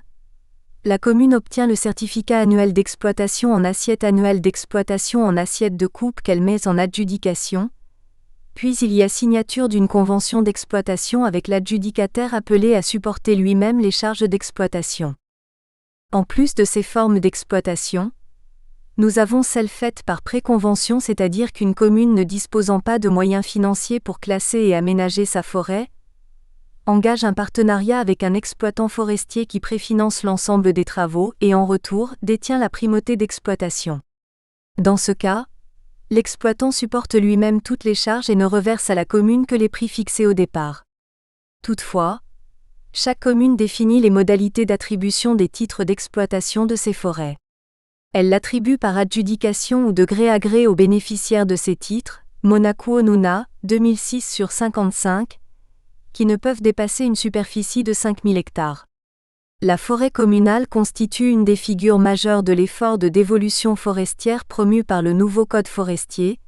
la commune obtient le certificat annuel d'exploitation en assiette annuelle d'exploitation en assiette de coupe qu'elle met en adjudication, puis il y a signature d'une convention d'exploitation avec l'adjudicataire appelé à supporter lui-même les charges d'exploitation. En plus de ces formes d'exploitation, nous avons celles faites par préconvention, c'est-à-dire qu'une commune ne disposant pas de moyens financiers pour classer et aménager sa forêt, engage un partenariat avec un exploitant forestier qui préfinance l'ensemble des travaux et en retour détient la primauté d'exploitation. Dans ce cas, l'exploitant supporte lui-même toutes les charges et ne reverse à la commune que les prix fixés au départ. Toutefois, chaque commune définit les modalités d'attribution des titres d'exploitation de ses forêts. Elle l'attribue par adjudication ou de gré à gré aux bénéficiaires de ces titres, Monaco Onuna, 2006/55, qui ne peuvent dépasser une superficie de 5000 hectares. La forêt communale constitue une des figures majeures de l'effort de dévolution forestière promu par le nouveau Code forestier,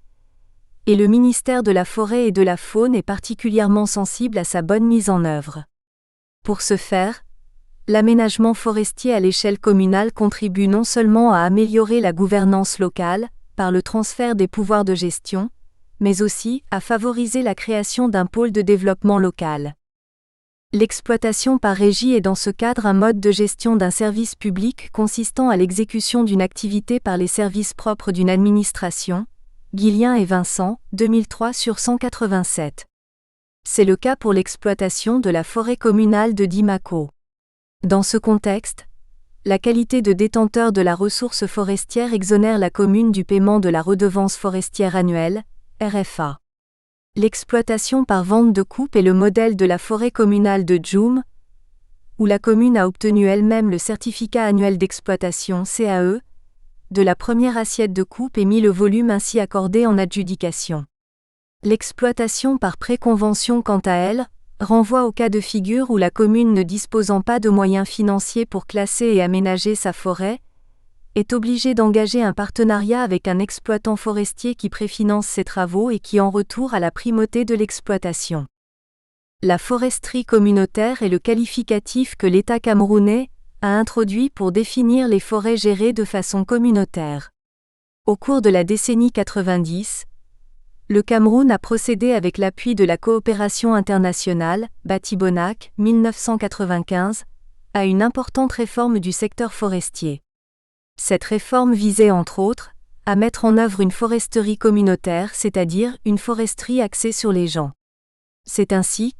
et le ministère de la Forêt et de la Faune est particulièrement sensible à sa bonne mise en œuvre. Pour ce faire, l'aménagement forestier à l'échelle communale contribue non seulement à améliorer la gouvernance locale, par le transfert des pouvoirs de gestion, mais aussi à favoriser la création d'un pôle de développement local. L'exploitation par régie est dans ce cadre un mode de gestion d'un service public consistant à l'exécution d'une activité par les services propres d'une administration. Guillien et Vincent, 2003/187. C'est le cas pour l'exploitation de la forêt communale de Dimako. Dans ce contexte, la qualité de détenteur de la ressource forestière exonère la commune du paiement de la redevance forestière annuelle, RFA. L'exploitation par vente de coupe est le modèle de la forêt communale de Djoum, où la commune a obtenu elle-même le certificat annuel d'exploitation CAE, de la première assiette de coupe et mis le volume ainsi accordé en adjudication. L'exploitation par préconvention, quant à elle, renvoie au cas de figure où la commune ne disposant pas de moyens financiers pour classer et aménager sa forêt, est obligée d'engager un partenariat avec un exploitant forestier qui préfinance ses travaux et qui en retour a la primauté de l'exploitation. La foresterie communautaire est le qualificatif que l'État camerounais a introduit pour définir les forêts gérées de façon communautaire. Au cours de la décennie 90, le Cameroun a procédé avec l'appui de la coopération internationale, Batibonac, 1995, à une importante réforme du secteur forestier. Cette réforme visait entre autres, à mettre en œuvre une foresterie communautaire, c'est-à-dire une foresterie axée sur les gens. C'est ainsi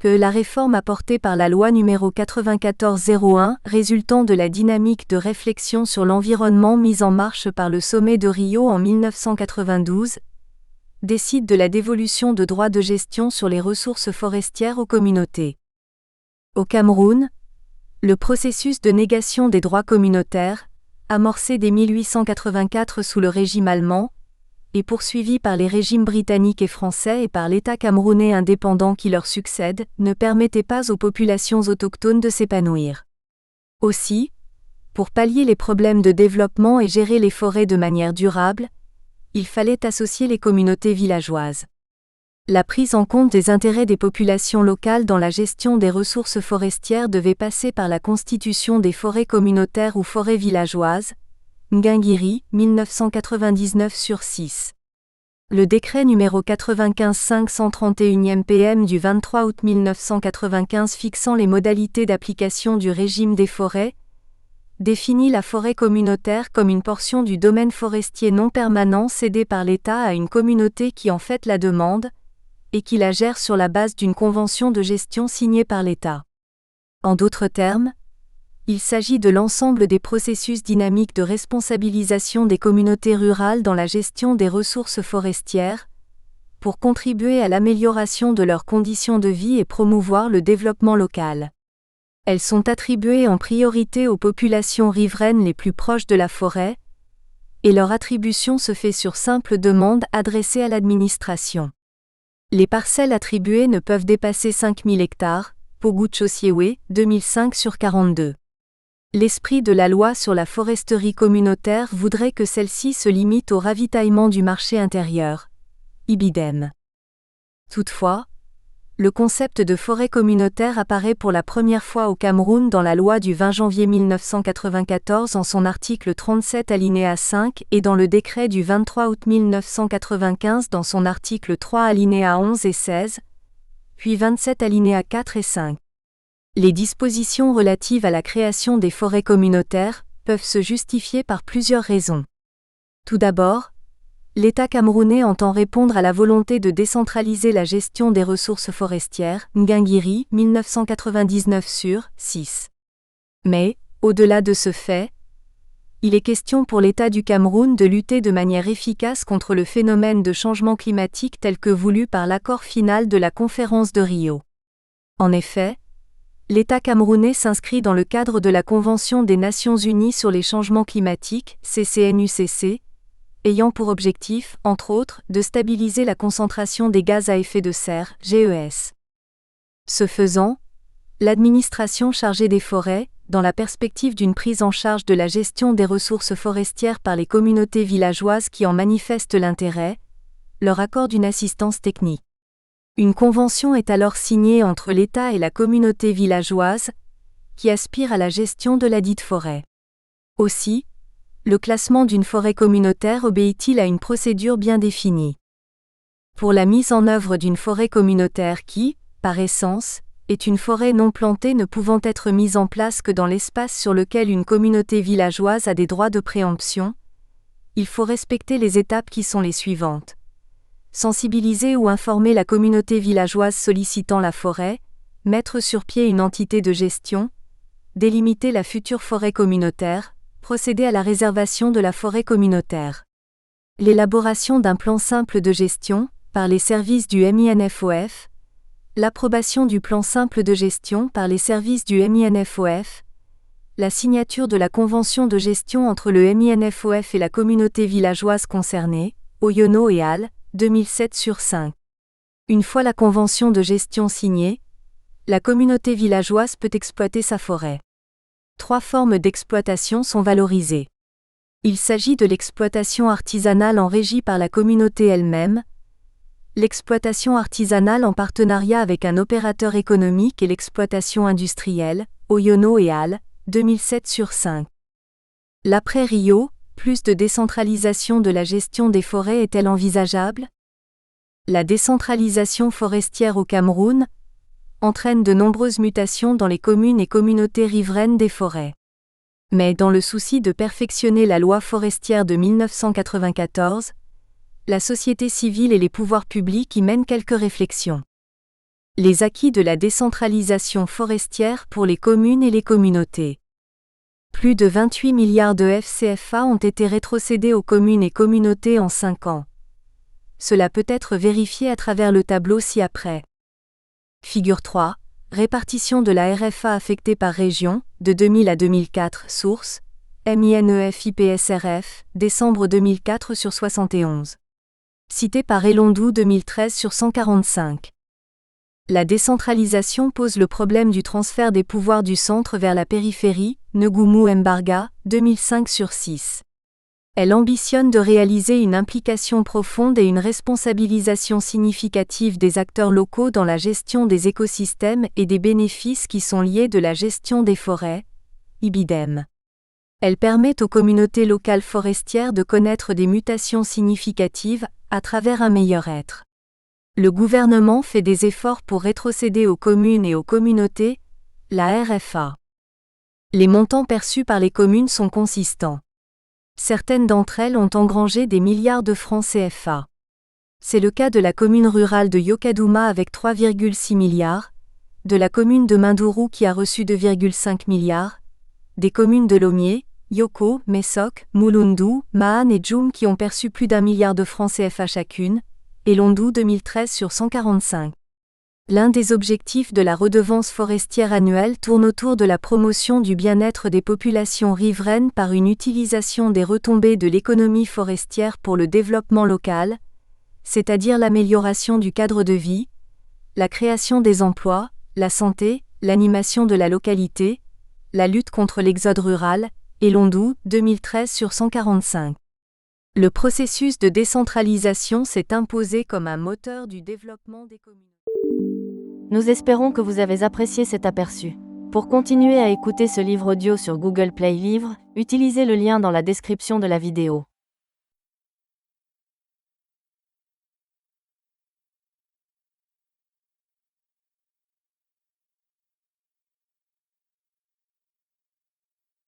que la réforme apportée par la loi numéro 94/01 résultant de la dynamique de réflexion sur l'environnement mise en marche par le sommet de Rio en 1992, décide de la dévolution de droits de gestion sur les ressources forestières aux communautés. Au Cameroun, le processus de négation des droits communautaires, amorcé dès 1884 sous le régime allemand, et poursuivi par les régimes britanniques et français et par l'État camerounais indépendant qui leur succède, ne permettait pas aux populations autochtones de s'épanouir. Aussi, pour pallier les problèmes de développement et gérer les forêts de manière durable, il fallait associer les communautés villageoises. La prise en compte des intérêts des populations locales dans la gestion des ressources forestières devait passer par la constitution des forêts communautaires ou forêts villageoises, Nguingiri, 1999/6. Le décret numéro 95-531 PM du 23 août 1995 fixant les modalités d'application du régime des forêts, définit la forêt communautaire comme une portion du domaine forestier non permanent cédé par l'État à une communauté qui en fait la demande, et qui la gère sur la base d'une convention de gestion signée par l'État. En d'autres termes, il s'agit de l'ensemble des processus dynamiques de responsabilisation des communautés rurales dans la gestion des ressources forestières, pour contribuer à l'amélioration de leurs conditions de vie et promouvoir le développement local. Elles sont attribuées en priorité aux populations riveraines les plus proches de la forêt, et leur attribution se fait sur simple demande adressée à l'administration. Les parcelles attribuées ne peuvent dépasser 5000 hectares, Poguchosiewe, 2005/42. L'esprit de la loi sur la foresterie communautaire voudrait que celle-ci se limite au ravitaillement du marché intérieur, ibidem. Toutefois, le concept de forêt communautaire apparaît pour la première fois au Cameroun dans la loi du 20 janvier 1994 en son article 37 alinéa 5 et dans le décret du 23 août 1995 dans son article 3 alinéa 11 et 16, puis 27 alinéa 4 et 5. Les dispositions relatives à la création des forêts communautaires peuvent se justifier par plusieurs raisons. Tout d'abord, l'État camerounais entend répondre à la volonté de décentraliser la gestion des ressources forestières, Ngingiri, 1999 sur 6. Mais, au-delà de ce fait, il est question pour l'État du Cameroun de lutter de manière efficace contre le phénomène de changement climatique tel que voulu par l'accord final de la conférence de Rio. En effet, l'État camerounais s'inscrit dans le cadre de la Convention des Nations Unies sur les changements climatiques, CCNUCC, ayant pour objectif, entre autres, de stabiliser la concentration des gaz à effet de serre, GES. Ce faisant, l'administration chargée des forêts, dans la perspective d'une prise en charge de la gestion des ressources forestières par les communautés villageoises qui en manifestent l'intérêt, leur accorde une assistance technique. Une convention est alors signée entre l'État et la communauté villageoise, qui aspire à la gestion de ladite forêt. Aussi, le classement d'une forêt communautaire obéit-il à une procédure bien définie. Pour la mise en œuvre d'une forêt communautaire qui, par essence, est une forêt non plantée ne pouvant être mise en place que dans l'espace sur lequel une communauté villageoise a des droits de préemption, il faut respecter les étapes qui sont les suivantes. Sensibiliser ou informer la communauté villageoise sollicitant la forêt, mettre sur pied une entité de gestion, délimiter la future forêt communautaire, procéder à la réservation de la forêt communautaire. L'élaboration d'un plan simple de gestion, par les services du MINFOF, l'approbation du plan simple de gestion par les services du MINFOF, la signature de la convention de gestion entre le MINFOF et la communauté villageoise concernée, Oyono et Al, 2007 sur 5. Une fois la convention de gestion signée, la communauté villageoise peut exploiter sa forêt. 3 formes d'exploitation sont valorisées. Il s'agit de l'exploitation artisanale en régie par la communauté elle-même, l'exploitation artisanale en partenariat avec un opérateur économique et l'exploitation industrielle, Oyono et Al, 2007 sur 5. L'après Rio, plus de décentralisation de la gestion des forêts est-elle envisageable ? La décentralisation forestière au Cameroun entraîne de nombreuses mutations dans les communes et communautés riveraines des forêts. Mais dans le souci de perfectionner la loi forestière de 1994, la société civile et les pouvoirs publics y mènent quelques réflexions. Les acquis de la décentralisation forestière pour les communes et les communautés. Plus de 28 milliards de FCFA ont été rétrocédés aux communes et communautés en 5 ans. Cela peut être vérifié à travers le tableau ci-après. Figure 3. Répartition de la RFA affectée par région, de 2000 à 2004, source, MINEF-IPSRF, décembre 2004 sur 71. Cité par Elondou 2013 sur 145. La décentralisation pose le problème du transfert des pouvoirs du centre vers la périphérie, Ngumu Mbarga, 2005 sur 6. Elle ambitionne de réaliser une implication profonde et une responsabilisation significative des acteurs locaux dans la gestion des écosystèmes et des bénéfices qui sont liés de la gestion des forêts, ibidem. Elle permet aux communautés locales forestières de connaître des mutations significatives à travers un meilleur être. Le gouvernement fait des efforts pour rétrocéder aux communes et aux communautés la RFA. Les montants perçus par les communes sont consistants. Certaines d'entre elles ont engrangé des milliards de francs CFA. C'est le cas de la commune rurale de Yokadouma avec 3,6 milliards, de la commune de Mindourou qui a reçu 2,5 milliards, des communes de Lomé, Yoko, Mesok, Mulundu, Mahan et Djoum qui ont perçu plus d'1 milliard de francs CFA chacune, et Londou 2013 sur 145. L'un des objectifs de la redevance forestière annuelle tourne autour de la promotion du bien-être des populations riveraines par une utilisation des retombées de l'économie forestière pour le développement local, c'est-à-dire l'amélioration du cadre de vie, la création des emplois, la santé, l'animation de la localité, la lutte contre l'exode rural, et Londou, 2013 sur 145. Le processus de décentralisation s'est imposé comme un moteur du développement des communautés. Nous espérons que vous avez apprécié cet aperçu. Pour continuer à écouter ce livre audio sur Google Play Livres, utilisez le lien dans la description de la vidéo.